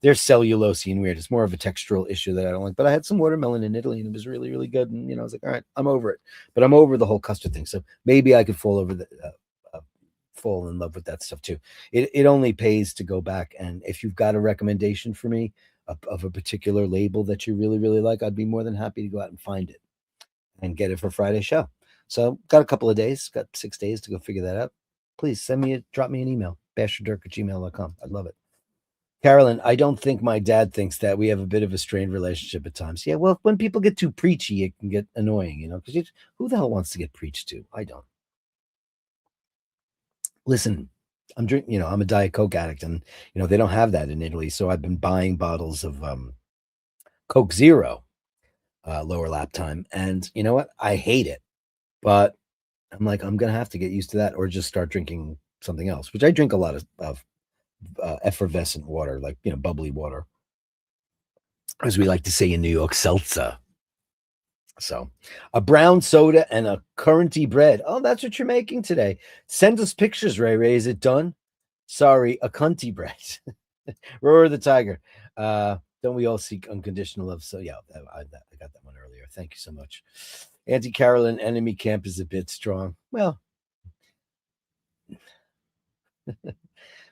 They're cellulosey and weird. It's more of a textural issue that I don't like. But I had some watermelon in Italy and it was really, really good. And, I was like, all right, I'm over it. But I'm over the whole custard thing. So maybe I could fall in love with that stuff too. It only pays to go back. And if you've got a recommendation for me of a particular label that you really, really like, I'd be more than happy to go out and find it and get it for Friday's show. So got a couple of days, got 6 days to go figure that out. Please drop me an email, basherdirk@gmail.com. I'd love it. Carolyn, I don't think my dad thinks that. We have a bit of a strained relationship at times. Yeah, well, when people get too preachy, it can get annoying, because who the hell wants to get preached to? I don't. Listen, I'm drinking, I'm a Diet Coke addict, and they don't have that in Italy. So I've been buying bottles of Coke Zero, lower lap time. And you know what? I hate it. But I'm like, I'm gonna have to get used to that, or just start drinking something else, which I drink a lot of effervescent water, like bubbly water, as we like to say in New York, seltzer. So, a brown soda and a currenty bread. Oh, that's what you're making today. Send us pictures, Ray Ray. Is it done? Sorry, a cunty bread. Roar the tiger. Don't we all seek unconditional love? So yeah, I got that one earlier. Thank you so much. Auntie Carolyn, enemy camp is a bit strong. Well,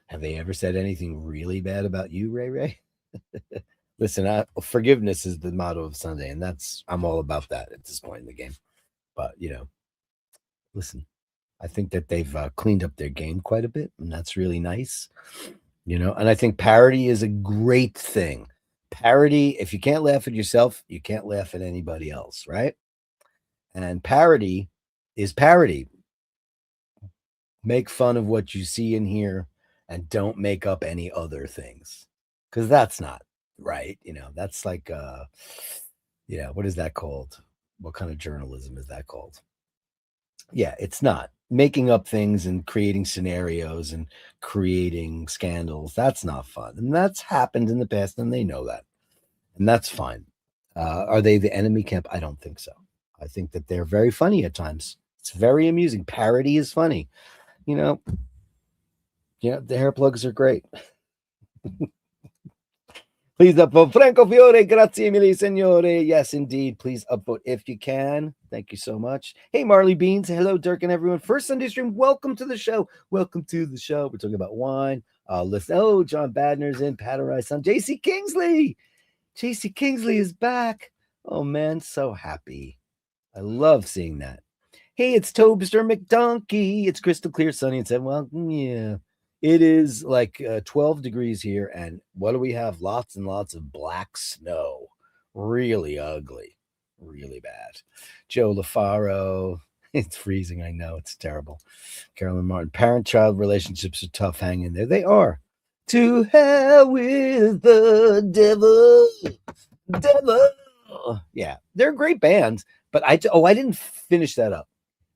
have they ever said anything really bad about you, Ray Ray? Listen, forgiveness is the motto of Sunday, and I'm all about that at this point in the game. But listen, I think that they've cleaned up their game quite a bit, and that's really nice. And I think parody is a great thing. Parody, if you can't laugh at yourself, you can't laugh at anybody else, right? And parody is parody. Make fun of what you see and hear, and don't make up any other things, because that's not right. That's like what is that called? What kind of journalism is that called? Yeah, it's not making up things and creating scenarios and creating scandals. That's not fun, and that's happened in the past, and they know that, and that's fine. Are they the enemy camp? I don't think so. I think that they're very funny at times. It's very amusing. Parody is funny. The hair plugs are great. Please upvote Franco Fiore. Grazie mille, signore. Yes, indeed. Please upvote if you can. Thank you so much. Hey, Marley Beans. Hello, Dirk and everyone. First Sunday stream. Welcome to the show. Welcome to the show. We're talking about wine. Listen. Oh, John Badner's in. Paradise son. JC Kingsley. JC Kingsley is back. Oh, man. So happy. I love seeing that. Hey, it's Tobster McDonkey. It's crystal clear, sunny, and said, well, yeah. It is like 12 degrees here, and what do we have? Lots and lots of black snow. Really ugly. Really bad. Joe LaFaro. It's freezing, I know. It's terrible. Carolyn Martin. Parent-child relationships are tough. Hang in there. They are. To hell with the devil. Devil. Yeah, they're great bands, but I didn't finish that up.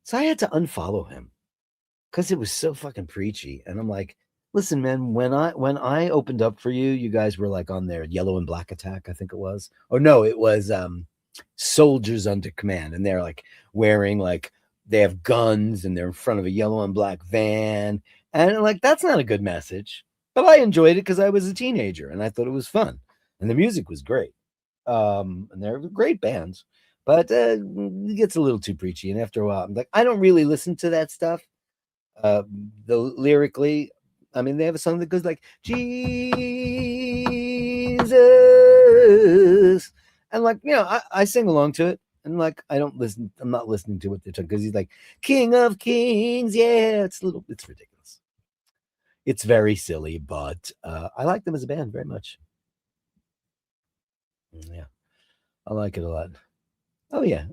So I had to unfollow him because it was so fucking preachy. And I'm like, listen, man, when I opened up for you, you guys were like on their Yellow and Black Attack, I think it was. Oh no, it was Soldiers Under Command. And they're like wearing they have guns and they're in front of a yellow and black van. And like, that's not a good message. But I enjoyed it because I was a teenager and I thought it was fun. And the music was great. And they're great bands. But it gets a little too preachy. And after a while, I'm like, I don't really listen to that stuff. Lyrically, I mean, they have a song that goes like, Jesus. And like, I sing along to it. And like, I don't listen. I'm not listening to what they're talking because he's like King of Kings. Yeah, it's ridiculous. It's very silly, but I like them as a band very much. Yeah, I like it a lot. Oh yeah,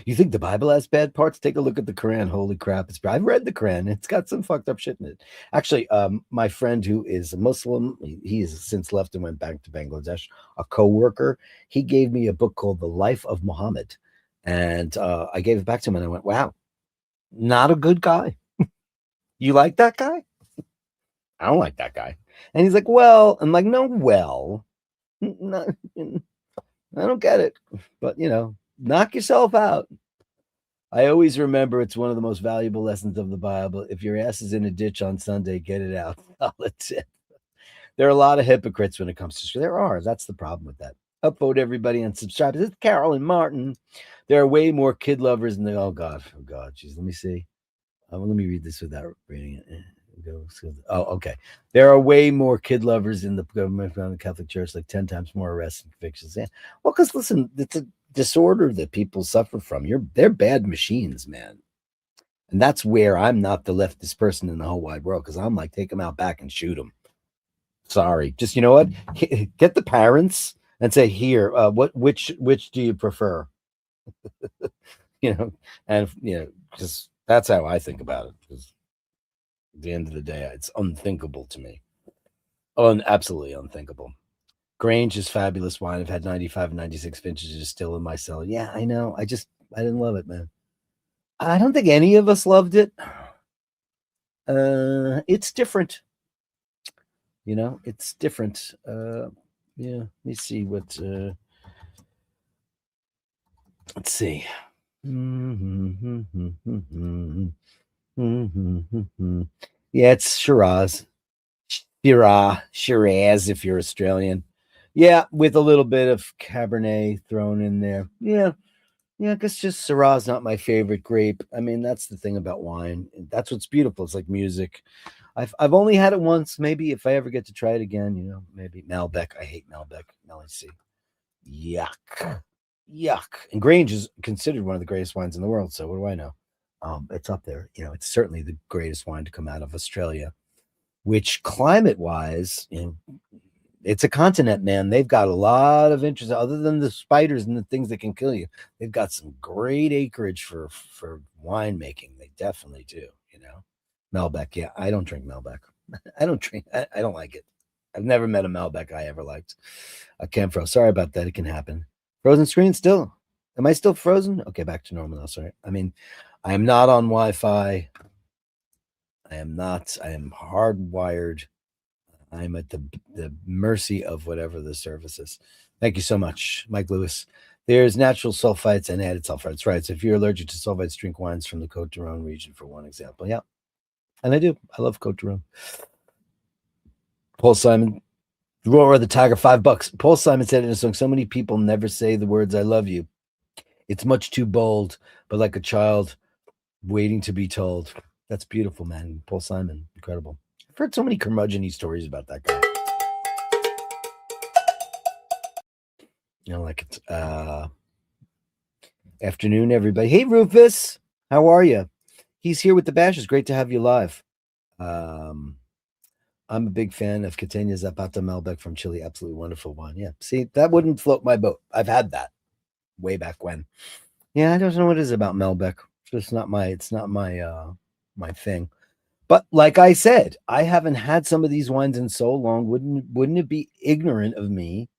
you think the Bible has bad parts? Take a look at the Quran. Holy crap! I've read the Quran. It's got some fucked up shit in it. Actually, my friend who is a Muslim, he has since left and went back to Bangladesh. A coworker, he gave me a book called The Life of Muhammad, and I gave it back to him, and I went, "Wow, not a good guy. You like that guy? I don't like that guy." And he's like, "Well," I'm like, "No, well, no, I don't get it, but knock yourself out." I always remember it's one of the most valuable lessons of the Bible. If your ass is in a ditch on Sunday, get it out. That's it. There are a lot of hypocrites when it comes to there are. That's the problem with that. Upvote everybody and subscribe. This is Carol and Martin. There are way more kid lovers than oh God. Jeez, let me see. Let me read this without reading it. Oh, okay. There are way more kid lovers in the government around the Catholic Church, like 10 times more arrests and convictions. Yeah. Well, because listen, it's a disorder that people suffer from. They're bad machines, man. And that's where I'm not the leftist person in the whole wide world, because I'm like, take them out back and shoot them. Sorry. Just you know what? Get the parents and say, here, which do you prefer? And because that's how I think about it. Because at the end of the day, it's unthinkable to me. Absolutely unthinkable. Grange is fabulous wine. I've had 95 and 96 vintages still in my cellar. Yeah, I know. I didn't love it, man. I don't think any of us loved it. It's different. It's different. Yeah, let me see what let's see. Yeah, it's Shiraz. Shiraz, if you're Australian. Yeah, with a little bit of Cabernet thrown in there. Yeah, I guess just Syrah's not my favorite grape. I mean, that's the thing about wine. That's what's beautiful. It's like music. I've only had it once. Maybe if I ever get to try it again, maybe Malbec. I hate Malbec. LAC. Yuck. And Grange is considered one of the greatest wines in the world. So what do I know? It's up there. It's certainly the greatest wine to come out of Australia, which climate-wise, it's a continent, man. They've got a lot of interest other than the spiders and the things that can kill you. They've got some great acreage for winemaking. They definitely do, Malbec. Yeah, I don't drink Malbec. I don't like it. I've never met a Malbec I ever liked. A Camfro. Sorry about that. It can happen. Frozen screen still. Am I still frozen? Okay, back to normal now. Sorry. I mean, I am not on Wi-Fi. I am not. I am hardwired. I'm at the mercy of whatever the service is. Thank you so much, Mike Lewis. There's natural sulfites and added sulfites, right? So if you're allergic to sulfites, drink wines from the Côte d'Aron region, for one example. Yeah, and I do. I love Côte d'Aron. Paul Simon, Roar of the Tiger, $5. Paul Simon said in a song, so many people never say the words I love you. It's much too bold, but like a child waiting to be told. That's beautiful, man. Paul Simon, incredible. I've heard so many curmudgeon-y stories about that guy. Like it. Afternoon, everybody. Hey, Rufus. How are you? He's here with the Bashes. Great to have you live. I'm a big fan of Catania Zapata Malbec from Chile. Absolutely wonderful wine. Yeah. See, that wouldn't float my boat. I've had that way back when. Yeah, I don't know what it is about Malbec. It's not my my thing. But like I said, I haven't had some of these wines in so long. Wouldn't it be ignorant of me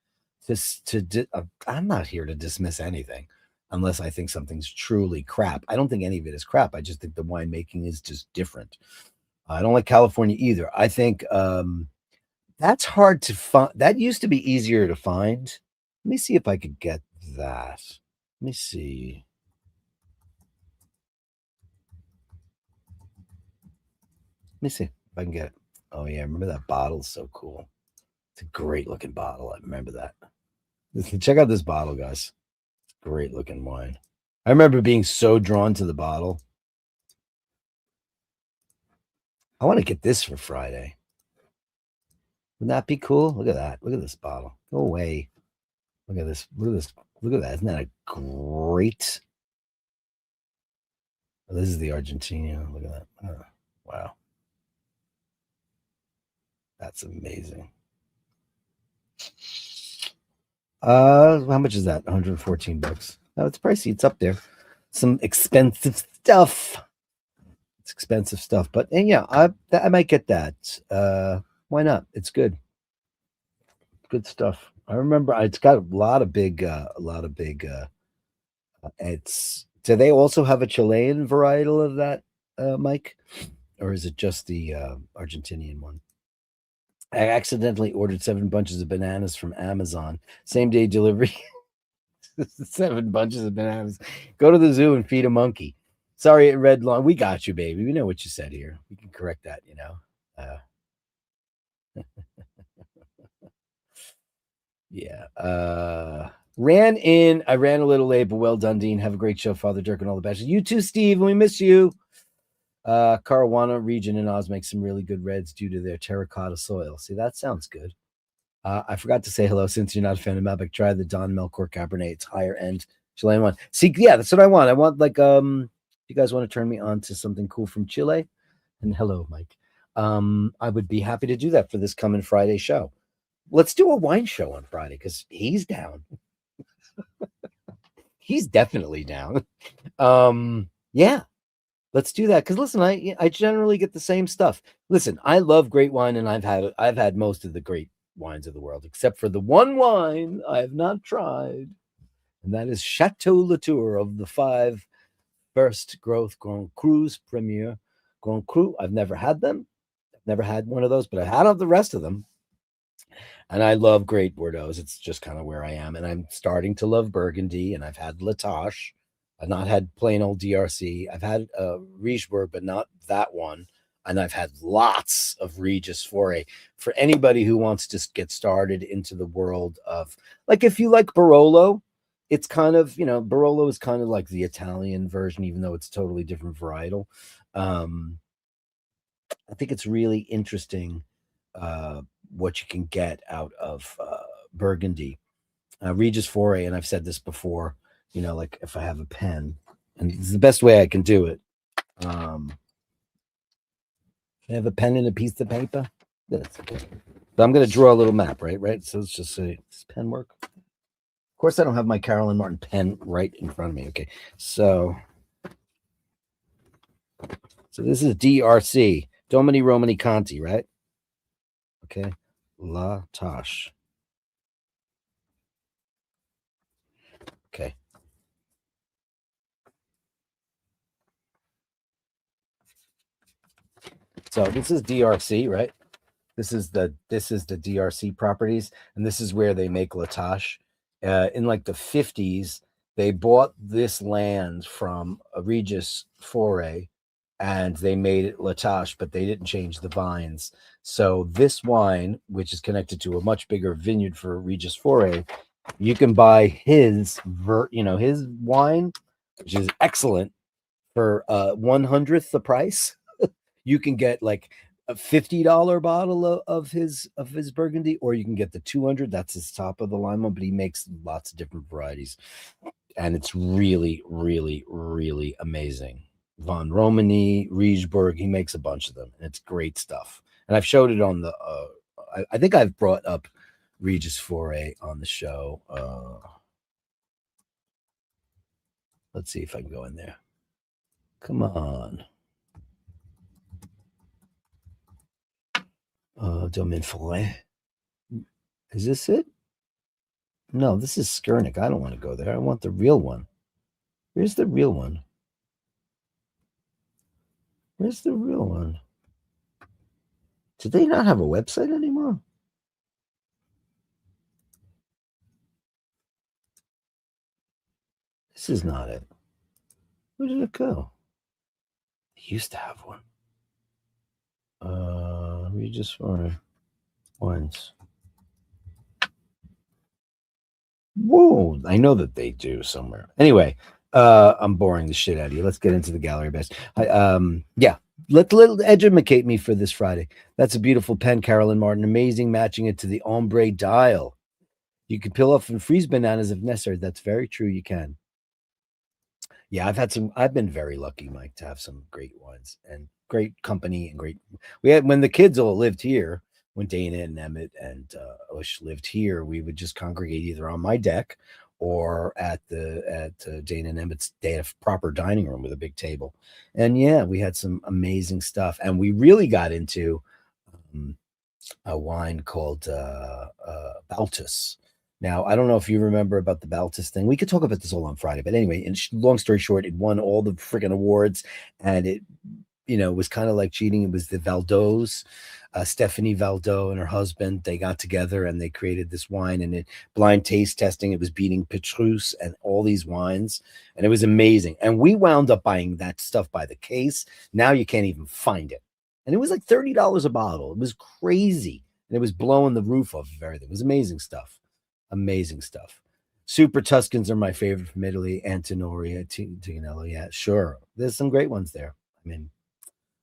I'm not here to dismiss anything unless I think something's truly crap. I don't think any of it is crap. I just think the winemaking is just different. I don't like California either. I think that's hard to find. That used to be easier to find. Let me see if I could get that. Let me see. Let me see if I can get it. Oh yeah, remember that bottle's so cool. It's a great looking bottle. I remember that. Check out this bottle, guys. Great looking wine. I remember being so drawn to the bottle. I want to get this for Friday. Wouldn't that be cool? Look at that. Look at this bottle. Go away. Look at this. Look at this Look at that. Isn't that a great? Oh, this is the Argentina. Look at that. Oh, wow. That's amazing. How much is that? 114 bucks. Oh, it's pricey. It's up there. Some expensive stuff. It's expensive stuff, but and yeah, I might get that. Why not? It's good. Good stuff. I remember it's got a lot of big. It's. Do they also have a Chilean varietal of that, Mike, or is it just the Argentinian one? I accidentally ordered 7 bunches of bananas from Amazon. Same day delivery. 7 bunches of bananas. Go to the zoo and feed a monkey. Sorry, it read long. We got you, baby. We know what you said here. We can correct that, you know. Yeah. I ran a little late, but well done, Dean. Have a great show, Father Dirk and all the best. You too, Steve. We miss you. Caruana region in Oz makes some really good reds due to their terracotta soil. See, that sounds good. I forgot to say hello since you're not a fan of Malbec. Try the Don Melchor Cabernet. It's higher end Chilean one. See, yeah, that's what I want. I want like you guys want to turn me on to something cool from Chile? And hello, Mike. I would be happy to do that for this coming Friday show. Let's do a wine show on Friday because he's down. He's definitely down. Yeah. Let's do that because listen, I generally get the same stuff. Listen, I love great wine, and I've had most of the great wines of the world, except for the one wine I have not tried, and that is Chateau Latour of the 5 first growth Grand Crus Premier Grand Cru. I've never had them. I've never had one of those, but I had of the rest of them. And I love great Bordeaux. It's just kind of where I am, and I'm starting to love Burgundy. And I've had La Tâche. I've not had plain old DRC. I've had Richebourg, but not that one. And I've had lots of Regis Foray. For anybody who wants to get started into the world of, like, if you like Barolo, it's kind of, Barolo is kind of like the Italian version, even though it's totally different varietal. I think it's really interesting what you can get out of Burgundy. Regis Foray, and I've said this before, like if I have a pen, and it's the best way I can do it. I have a pen and a piece of paper. That's okay. But I'm going to draw a little map, right? So let's just say, does pen work? Of course, I don't have my Carolyn Martin pen right in front of me. Okay, so this is DRC, Domini Romani Conti, right? Okay, La Tâche. Okay. So this is DRC, right? This is the DRC properties, and this is where they make La Tâche. In like the 50s, they bought this land from Regis Foray, and they made it La Tâche, but they didn't change the vines. So this wine, which is connected to a much bigger vineyard for Regis Foray, you can buy his wine, which is excellent, for 1/100th the price. You can get like a $50 bottle of his Burgundy, or you can get the 200. That's his top of the line one, but he makes lots of different varieties, and it's really, really, really amazing. Von Romani, Richebourg, he makes a bunch of them, and it's great stuff. And I've showed it on the. I think I've brought up Regis Foray on the show. Let's see if I can go in there. Come on. Domaine Foray. Is this it? No, this is Skurnik. I don't want to go there. I want the real one. Where's the real one? Where's the real one? Do they not have a website anymore? This is not it. Where did it go? They used to have one. Regis Foray wines. Whoa, I know that they do somewhere. Anyway, I'm boring the shit out of you. Let's get into the gallery best. Yeah, let educate me for this Friday. That's a beautiful pen, Carolyn Martin. Amazing, matching it to the ombre dial. You can peel off and freeze bananas if necessary. That's very true. You can. Yeah, I've been very lucky, Mike, to have some great wines and great company and great. We had when the kids all lived here, when Dana and Emmett and Ush lived here, we would just congregate either on my deck or at Dana and Emmett's. They had a proper dining room with a big table, and yeah, we had some amazing stuff, and we really got into um, a wine called Baltus. Now, I don't know if you remember about the Baltus thing. We could talk about this all on Friday, but anyway, long story short, it won all the freaking awards, and it, was kind of like cheating. It was the Valdos, Stephanie Valdo and her husband. They got together and they created this wine, and it blind taste testing. It was beating Petrus and all these wines, and it was amazing. And we wound up buying that stuff by the case. Now you can't even find it, and it was like $30 a bottle. It was crazy, and it was blowing the roof off of everything. It was amazing stuff. Amazing stuff. Super Tuscans are my favorite from Italy. Antinoria, Tignello. Yeah, sure. There's some great ones there. I mean,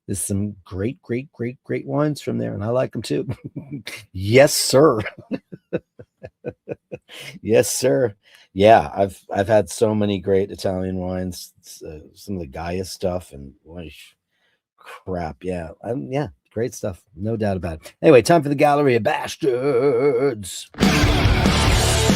there's some great, great, great, great wines from there, and I like them too. Yes, sir. Yes, sir. Yeah, I've had so many great Italian wines. Some of the Gaia stuff and crap. Yeah, yeah, great stuff. No doubt about it. Anyway, time for the Gallery of Bastards.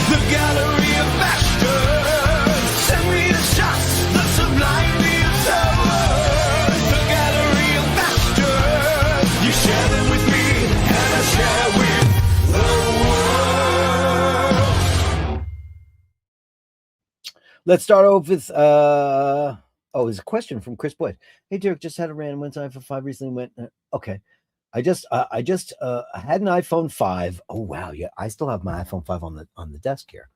The Gallery of Bashtards. Send me the shots, the sublime views of words. The Gallery of Bashtards. You share them with me, and I share with the world. Let's start off with there's a question from Chris Boyd. Hey Dirk, just had a random one time for 5 recently. Went okay. I just had an iPhone 5. Oh wow, yeah, I still have my iPhone 5 on the desk here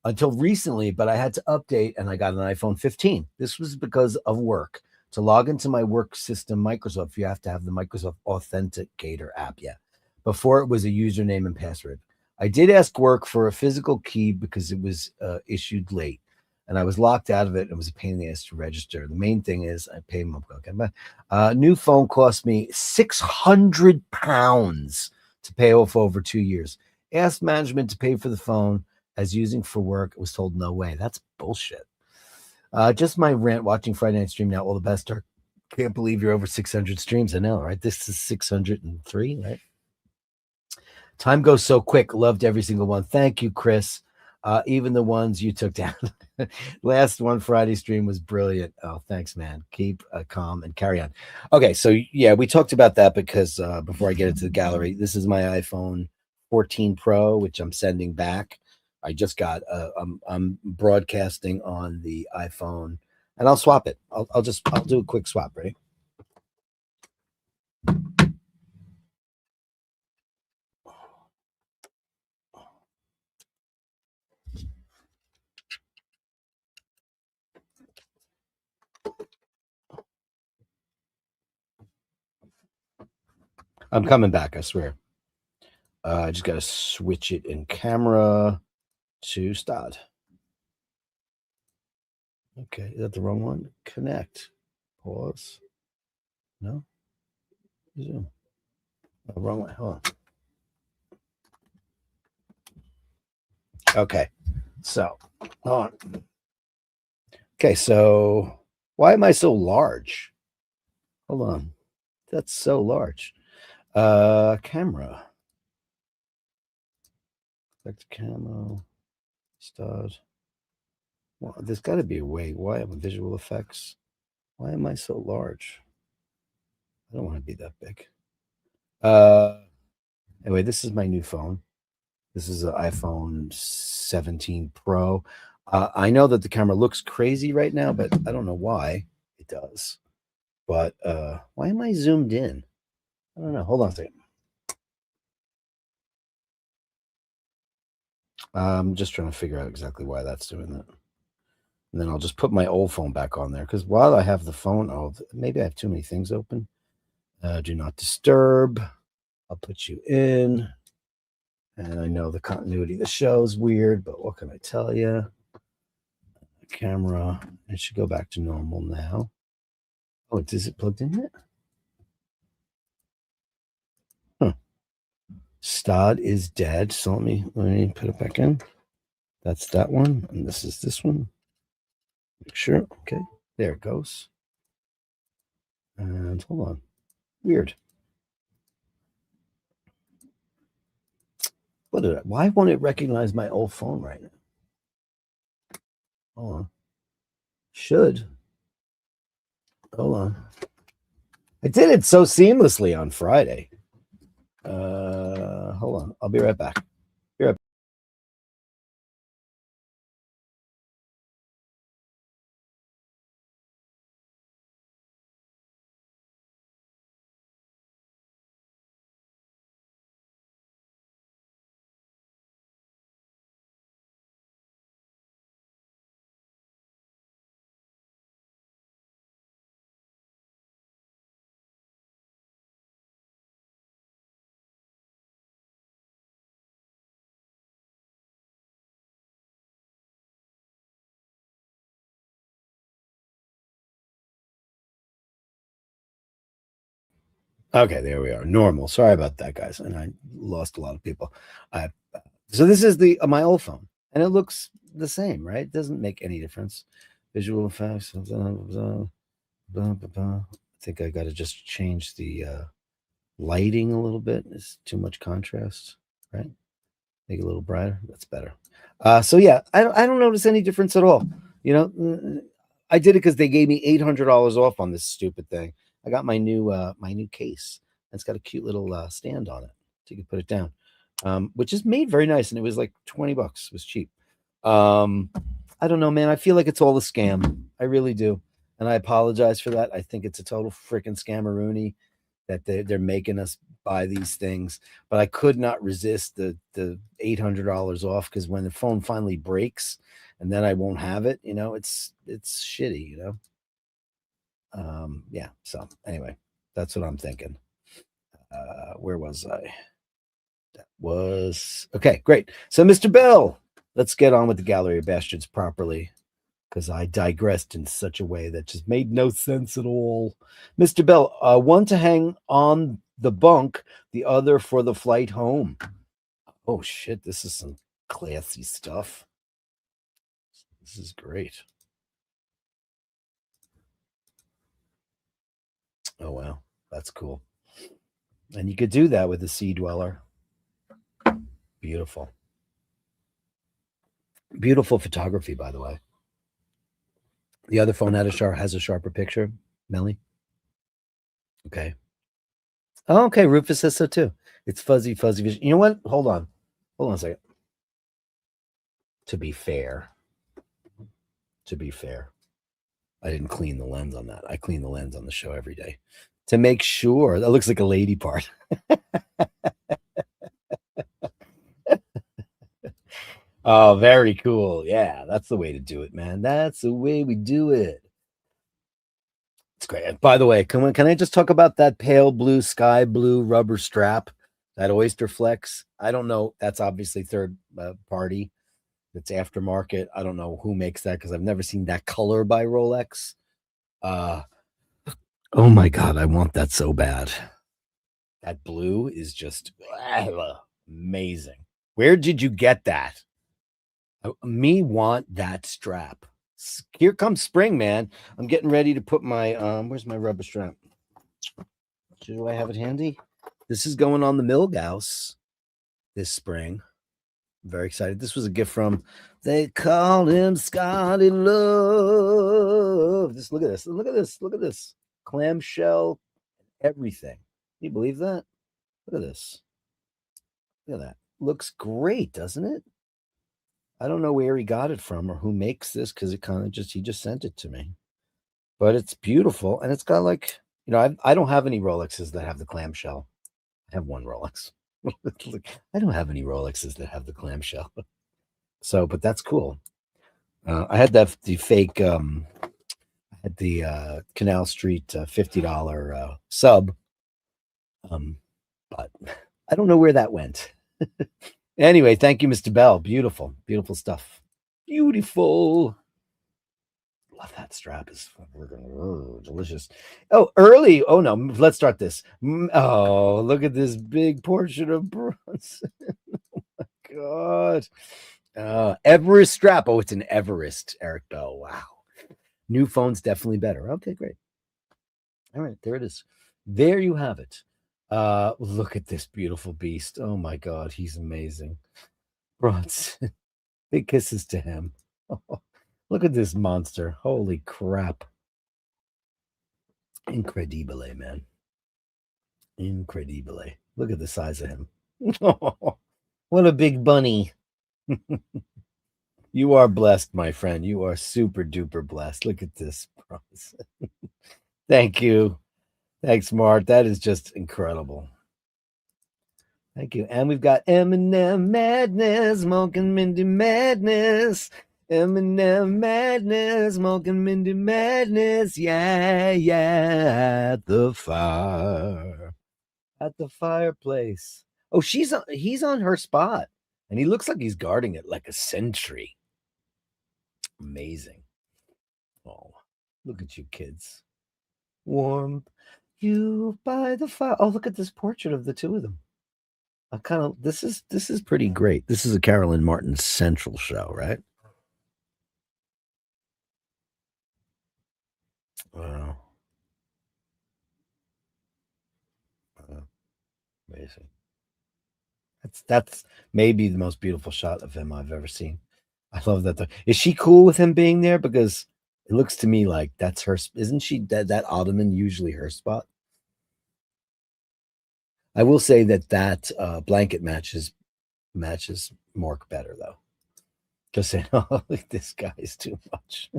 until recently, but I had to update and I got an iPhone 15. This was because of work. To log into my work system, Microsoft, you have to have the Microsoft Authenticator app. Yeah, before it was a username and password. I did ask work for a physical key because it was issued late. And I was locked out of it. It was a pain in the ass to register. The main thing is I pay them. Okay, new phone cost me £600 to pay off over 2 years. Asked management to pay for the phone as using for work. Was told no way. That's bullshit. Just my rant watching Friday night stream now. All the best. Dirk. Can't believe you're over 600 streams. I know, right? This is 603, right? Time goes so quick. Loved every single one. Thank you, Chris. Even the ones you took down. Last one Friday stream was brilliant. Oh, thanks, man. Keep calm and carry on. Okay, so yeah, we talked about that because before I get into the gallery, this is my iPhone 14 Pro, which I'm sending back. I just got. I'm broadcasting on the iPhone, and I'll swap it. I'll do a quick swap. Ready? I'm coming back, I swear. I just got to switch it in camera to start. Okay, is that the wrong one? Connect. Pause. No? Zoom. Oh, wrong one. Hold on. Okay, so hold on. Okay, so why am I so large? Hold on. That's so large. Camera. Select camo. Start. Well, there's got to be a way. Why am I visual effects? Why am I so large? I don't want to be that big. Anyway, this is my new phone. This is an iPhone 17 Pro. I know that the camera looks crazy right now, but I don't know why it does. But why am I zoomed in? I don't know. Hold on a second. I'm just trying to figure out exactly why that's doing that. And then I'll just put my old phone back on there because while I have the phone, maybe I have too many things open. Do not disturb. I'll put you in. And I know the continuity of the show is weird, but what can I tell you? Camera. It should go back to normal now. Oh, is it plugged in yet? Huh. Stod is dead. So let me put it back in. That's that one, and this is this one. Make sure. Okay, there it goes. And hold on. Weird. Why won't it recognize my old phone right now? Hold on. Should. Hold on. I did it so seamlessly on Friday. Hold on. I'll be right back. Okay, there we are. Normal. Sorry about that, guys. And I lost a lot of people. So this is the my old phone, and it looks the same, right? It doesn't make any difference. Visual effects. I think I got to just change the lighting a little bit. It's too much contrast, right? Make it a little brighter. That's better. So yeah, I don't notice any difference at all. You know, I did it because they gave me $800 off on this stupid thing. I got my new case. It's got a cute little stand on it, so you can put it down, which is made very nice, and it was like $20. It was cheap. I don't know, man. I feel like it's all a scam. I really do, and I apologize for that. I think it's a total freaking scammeroonie that they're making us buy these things. But I could not resist the $800 off, because when the phone finally breaks, and then I won't have it, you know, it's shitty, you know. Yeah. So anyway, that's what I'm thinking. Where was I? That was okay. Great. So, Mr. Bell, let's get on with the Gallery of Bastards properly, because I digressed in such a way that just made no sense at all. Mr. Bell, one to hang on the bunk, the other for the flight home. Oh shit, this is some classy stuff. This is great. Oh wow, that's cool. And you could do that with the Sea Dweller. Beautiful. Beautiful photography, by the way. The other phone has a sharper picture, Melly. Okay. Oh, okay. Rufus says so too. It's fuzzy vision. You know what? Hold on a second. To be fair, I didn't clean the lens on that. I clean the lens on the show every day to make sure. That looks like a lady part. Oh, very cool. Yeah, that's the way to do it, man. That's the way we do it. It's great. By the way, can I just talk about that pale blue, sky blue rubber strap, that Oyster Flex? I don't know. That's obviously third party. It's aftermarket. I don't know who makes that, because I've never seen that color by Rolex. Oh my God, I want that so bad. That blue is just amazing. Where did you get that? Me want that strap. Here comes spring, man. I'm getting ready to put my where's my rubber strap? Do I have it handy? This is going on the Milgauss this spring. I'm very excited. This was a gift from, they call him Scotty Love. Just look at this. Look at this. Look at this. Clamshell, everything. Can you believe that? Look at this. Look at that. Looks great, doesn't it? I don't know where he got it from or who makes this, because it kind of he just sent it to me. But it's beautiful, and it's got like, you know, I don't have any Rolexes that have the clamshell. I have one Rolex. I don't have any Rolexes that have the clamshell. So, but that's cool. I had the fake I had the Canal Street $50 sub. But I don't know where that went. Anyway, thank you, Mr. Bell. Beautiful, beautiful stuff. Beautiful. love that strap. Is delicious. Oh, early. Oh no, let's start this. Oh, look at this big portrait of Bronson. God. Everest strap. Oh, it's an Everest, Eric Bell. Wow. New phone's definitely better. Okay, great. All right, there it is. There you have it. Look at this beautiful beast. Oh my God, he's amazing. Bronson. Big kisses to him. Oh, look at this monster. Holy crap. Incredibile, man. Incredibile. Look at the size of him. What a big bunny. You are blessed, my friend. You are super duper blessed. Look at this. Thank you. Thanks, Mart. That is just incredible. Thank you. And we've got Eminem Madness, Smoking Mindy Madness. Eminem Madness, Smoking Mindy Madness. Yeah, yeah, at the fire. At the fireplace. Oh, he's on her spot. And he looks like he's guarding it like a sentry. Amazing. Oh, look at you kids. Warm you by the fire. Oh, look at this portrait of the two of them. I kind of this is pretty great. This is a Carolyn Martin Central show, right? Wow. Amazing. That's maybe the most beautiful shot of him I've ever seen. I love that. Is she cool with him being there? Because it looks to me like that's her. Isn't she that ottoman usually her spot? I will say that blanket matches Mork better though. Just saying, oh, look, this guy is too much.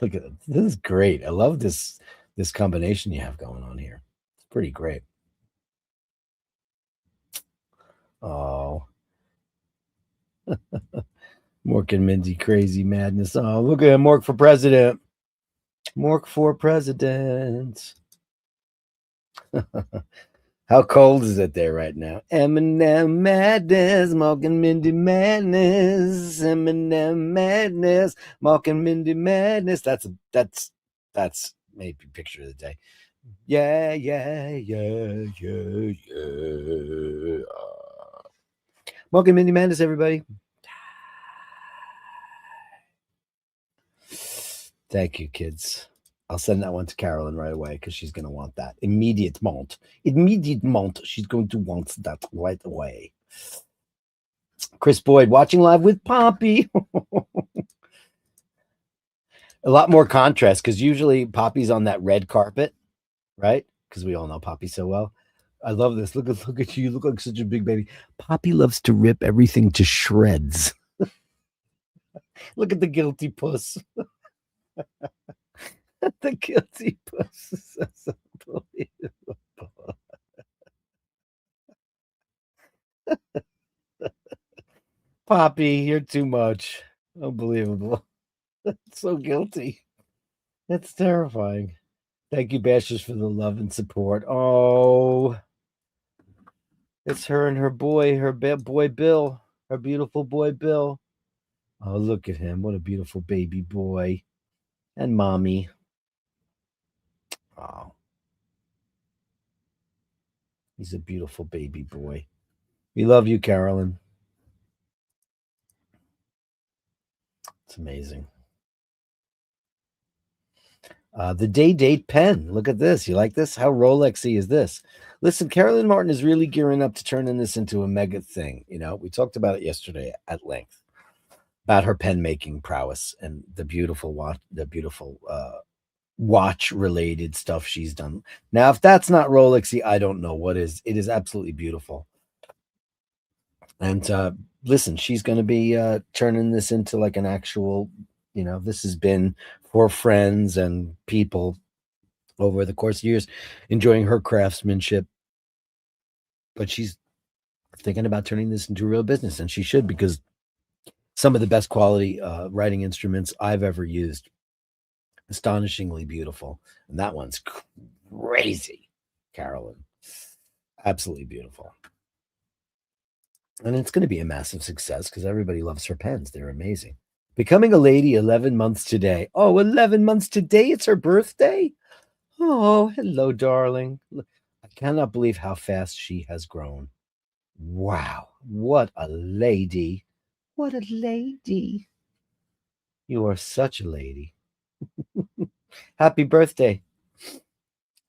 Look at it. This is great. I love this combination you have going on here. It's pretty great. Oh. Mork and Mindy crazy madness. Oh, look at him. Mork for president. Mork for president. How cold is it there right now? Eminem Madness, Mork and Mindy Madness. Eminem Madness, Mork and Mindy Madness. That's maybe picture of the day. Yeah, yeah, yeah, yeah, yeah. Mork and Mindy Madness, everybody. Thank you, kids. I'll send that one to Carolyn right away because she's going to want that. Immediate mount. She's going to want that right away. Chris Boyd watching live with Poppy. A lot more contrast because usually Poppy's on that red carpet, right? Because we all know Poppy so well. I love this. Look at you. You look like such a big baby. Poppy loves to rip everything to shreds. Look at the guilty puss. The guilty puss. That's unbelievable. Poppy, you're too much. Unbelievable. That's so guilty. That's terrifying. Thank you, Bashers, for the love and support. Oh, it's her and her boy, boy Bill, her beautiful boy Bill. Oh, look at him. What a beautiful baby boy. And mommy. Oh. He's a beautiful baby boy. We love you, Carolyn. It's amazing. The date pen. Look at this. You like this? How Rolexy is this? Listen, Carolyn Martin is really gearing up to turning this into a mega thing. You know, we talked about it yesterday at length about her pen making prowess and the beautiful watch related stuff she's done. Now, if that's not Rolexy, I don't know what is. It is absolutely beautiful. And listen, she's going to be turning this into like an actual, you know, this has been for friends and people over the course of years enjoying her craftsmanship. But she's thinking about turning this into a real business, and she should, because some of the best quality writing instruments I've ever used. Astonishingly beautiful. And that one's crazy, Carolyn. Absolutely beautiful. And it's going to be a massive success because everybody loves her pens. They're amazing. Becoming a lady 11 months today. Oh, 11 months today. It's her birthday. Oh, hello, darling. I cannot believe how fast she has grown. Wow. What a lady. What a lady. You are such a lady. Happy birthday.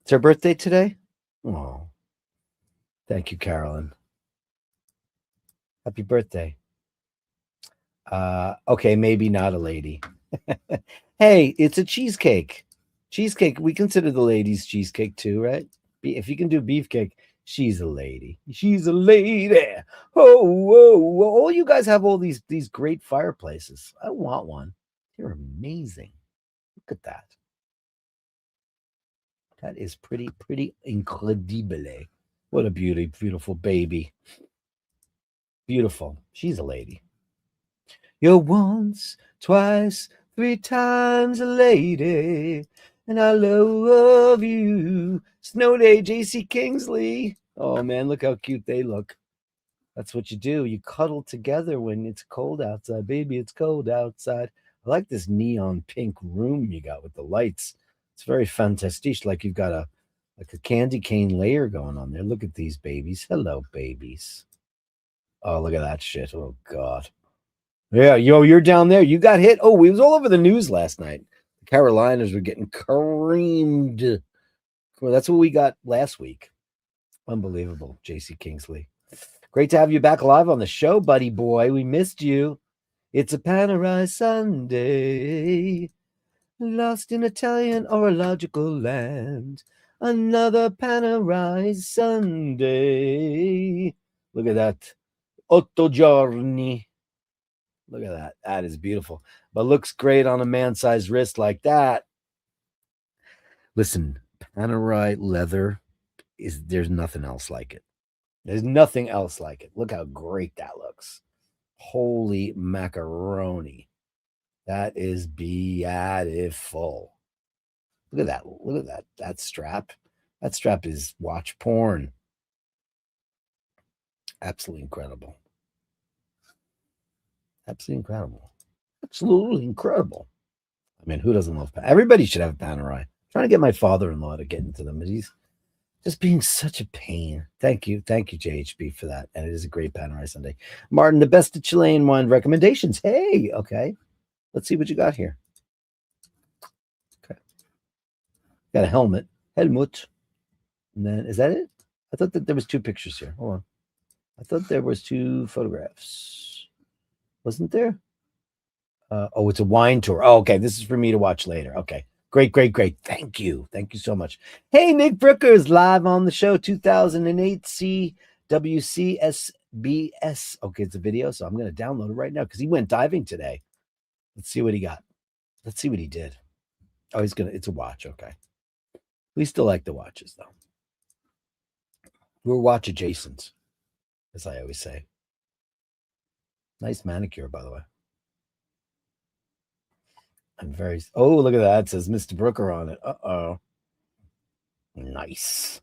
It's her birthday today? Oh, thank you, Carolyn. Happy birthday. Okay, maybe not a lady. Hey, it's a cheesecake. Cheesecake, we consider the ladies cheesecake too, right? If you can do beefcake, she's a lady. She's a lady. Oh, whoa, whoa. Oh, you guys have all these great fireplaces. I want one. They're amazing. Look at that. That is pretty incredibile. What a beautiful baby. Beautiful. She's a lady. You're once, twice, three times a lady, and I love you. Snow Day, J.C. Kingsley. Oh man, look how cute they look. That's what you do. You cuddle together when it's cold outside. Baby, it's cold outside. I like this neon pink room you got with the lights. It's very fantastique. Like you've got a candy cane layer going on there. Look at these babies. Hello, babies. Oh, look at that shit. Oh God. Yeah, you're down there. You got hit. Oh, it was all over the news last night. The Carolinas were getting creamed. Well, that's what we got last week. Unbelievable, JC Kingsley. Great to have you back live on the show, buddy boy. We missed you. It's a Panerai Sunday. Lost in Italian orological land. Another Panerai Sunday. Look at that. Otto giorni. Look at that. That is beautiful. But looks great on a man-sized wrist like that. Listen, Panerai leather there's nothing else like it. There's nothing else like it. Look how great that looks. Holy macaroni. That is beautiful. Look at that. Look at that. That strap. That strap is watch porn. Absolutely incredible. Absolutely incredible. Absolutely incredible. I mean, who doesn't love Panerai? Everybody should have a Panerai. I'm trying to get my father-in-law to get into them, but he's just being such a pain. Thank you, JHB, for that. And it is a great Panerai Sunday. Martin, the best of Chilean wine recommendations. Hey, okay. Let's see what you got here. Okay. Got a helmet. Helmut. And then, is that it? I thought that there was two pictures here. Hold on. I thought there was two photographs. Wasn't there? Oh, it's a wine tour. Oh, okay. This is for me to watch later. Okay. Great. Thank you. Thank you so much. Hey, Nick Brookers live on the show 2008 CWCSBS. Okay, it's a video, so I'm going to download it right now because he went diving today. Let's see what he got. Let's see what he did. Oh, it's a watch. Okay. We still like the watches, though. We're watch adjacent, as I always say. Nice manicure, by the way. Oh, look at that. It says Mr. Brooker on it. Uh-oh. Nice.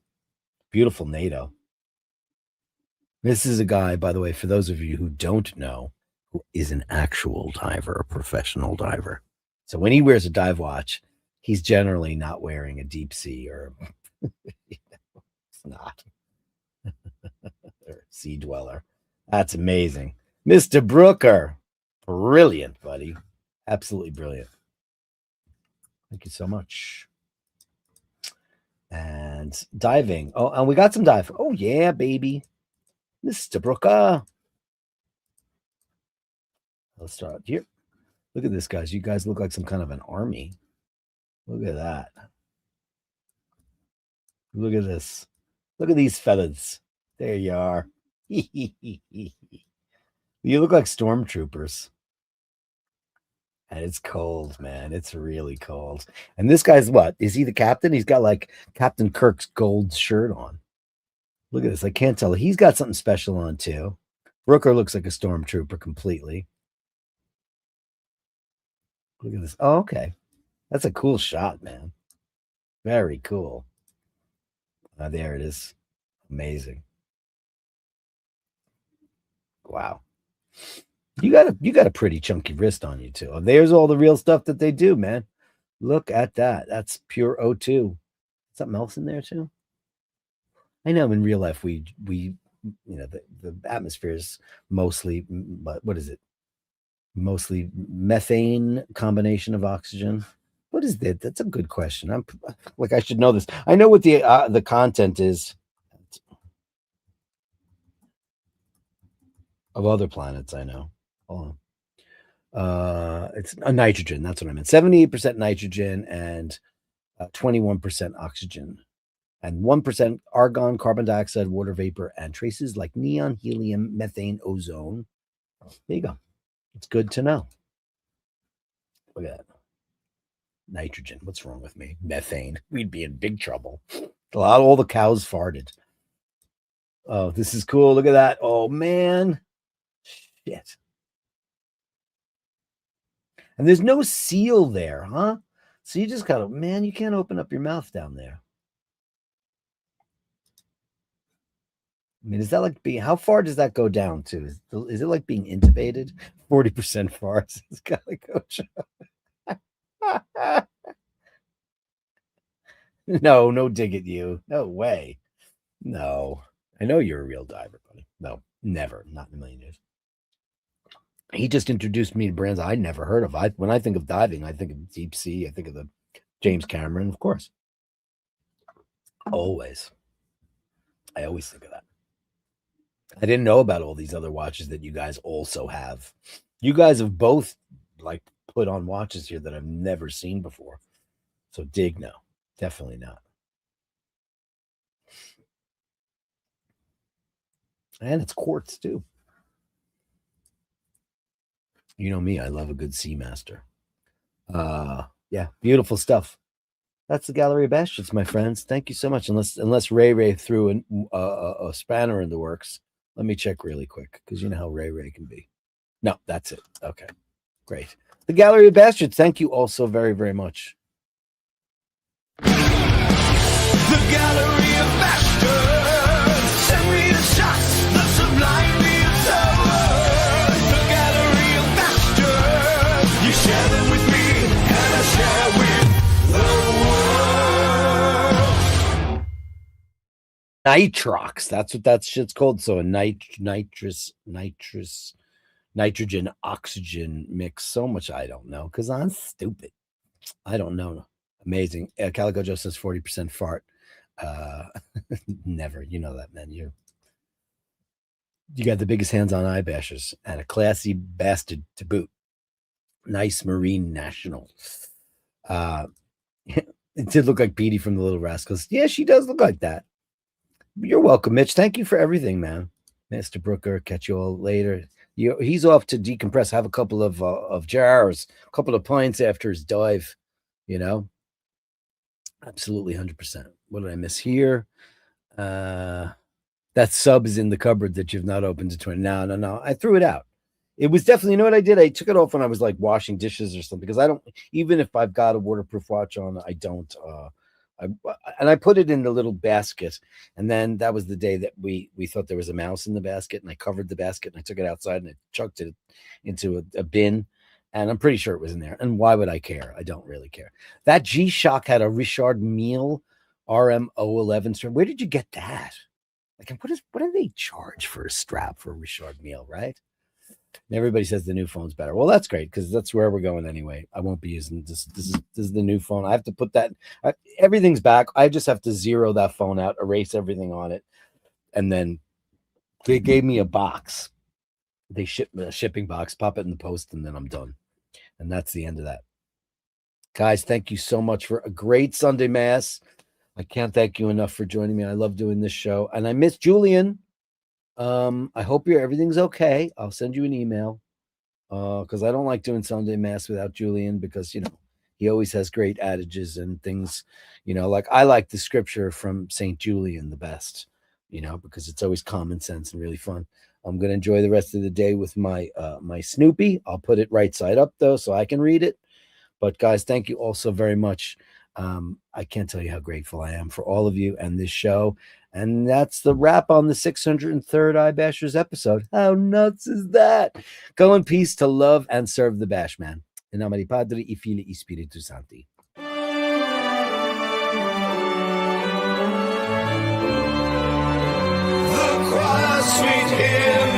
Beautiful NATO. This is a guy, by the way, for those of you who don't know, who is an actual diver, a professional diver. So when he wears a dive watch, he's generally not wearing a deep sea or it's not. Or sea dweller. That's amazing. Mr. Brooker. Brilliant, buddy. Absolutely brilliant. Thank you so much. And diving. Oh, and we got some dive. Oh, yeah, baby. Mr. Brooker. Let's start here. Look at this, guys. You guys look like some kind of an army. Look at that. Look at this. Look at these feathers. There you are. You look like stormtroopers. And it's cold, man. It's really cold. And this guy's what? Is he the captain? He's got like Captain Kirk's gold shirt on. Look at this. I can't tell. He's got something special on too. Brooker looks like a stormtrooper completely. Look at this. Oh, okay. That's a cool shot, man. Very cool. There it is. Amazing. Wow. You got a pretty chunky wrist on you too. There's all the real stuff that they do, man. Look at that. That's pure O2. Something else in there too. I know in real life we the atmosphere is mostly what is it? Mostly methane combination of oxygen. What is that? That's a good question. I'm like I should know this. I know what the content is of other planets. I know. Hold on. It's a nitrogen. That's what I meant. 78% nitrogen and 21% oxygen, and 1% argon, carbon dioxide, water vapor, and traces like neon, helium, methane, ozone. There you go. It's good to know. Look at that. Nitrogen. What's wrong with me? Methane. We'd be in big trouble. All the cows farted. Oh, this is cool. Look at that. Oh, man. Shit. And there's no seal there, huh? So you just gotta, man, you can't open up your mouth down there. I mean, is that like being, how far does that go down to? Is it like being intubated? 40% farts. It's gotta go. No dig at you. No way. No. I know you're a real diver, buddy. No, never. Not in a million years. He just introduced me to brands I never heard of. When I think of diving, I think of deep sea. I think of the James Cameron, of course. Always. I always think of that. I didn't know about all these other watches that you guys also have. You guys have both like put on watches here that I've never seen before. So dig no. Definitely not. And it's quartz too. You know me, I love a good Seamaster. Yeah, beautiful stuff. That's the Gallery of Bastards, my friends. Thank you so much. Unless Ray threw a spanner in the works. Let me check really quick because you know how Ray can be. No, that's it. Okay, great. The Gallery of Bastards. Thank you all so very, very much. The Gallery of Bashtards. Send me the shots, the sublime, the absurd. The Gallery of Bashtards. You share them with me, and I share with the world. Nitrox. That's what that shit's called. So a nitrogen oxygen mix. So much I don't know because I'm stupid. I don't know. Amazing. Calico Joe says 40% fart. Never. You know that, man. You got the biggest hands on eye bashers and a classy bastard to boot. Nice Marine National. It did look like Petey from the Little Rascals. Yeah, she does look like that. You're welcome, Mitch. Thank you for everything, man. Mr. Brooker, catch you all later. He's off to decompress, have a couple of jars, a couple of pints after his dive, you know. Absolutely 100%. What did I miss here? That sub is in the cupboard that you've not opened to 20. No. I threw it out. It was definitely, you know what I did? I took it off when I was like washing dishes or something because I don't, even if I've got a waterproof watch on, I don't. I put it in the little basket, and then that was the day that we thought there was a mouse in the basket, and I covered the basket and I took it outside and I chucked it into a bin, and I'm pretty sure it was in there. And why would I care? I don't really care. That G-Shock had a Richard Mille RM011 strap. Where did you get that? Like, what do they charge for a strap for a Richard Mille, right? And everybody says the new phone's better. Well, that's great because that's where we're going anyway. I won't be using this. This is the new phone. I have to put that. Everything's back. I just have to zero that phone out, erase everything on it, and then they gave me a box. They shipped me a shipping box, pop it in the post, and then I'm done. And that's the end of that. Guys, thank you so much for a great Sunday Mass. I can't thank you enough for joining me. I love doing this show, and I miss Julian. I hope everything's okay. I'll send you an email because I don't like doing Sunday Mass without Julian because, you know, he always has great adages and things, you know, like I like the scripture from St. Julian the best, you know, because it's always common sense and really fun. I'm going to enjoy the rest of the day with my Snoopy. I'll put it right side up though, so I can read it. But guys, thank you all so very much. I can't tell you how grateful I am for all of you and this show. And that's the wrap on the 603rd iBashers episode. How nuts is that? Go in peace to love and serve the Bashman. In nome di Padre, I Fili, I Spiritu Santi. The choir sweet hymn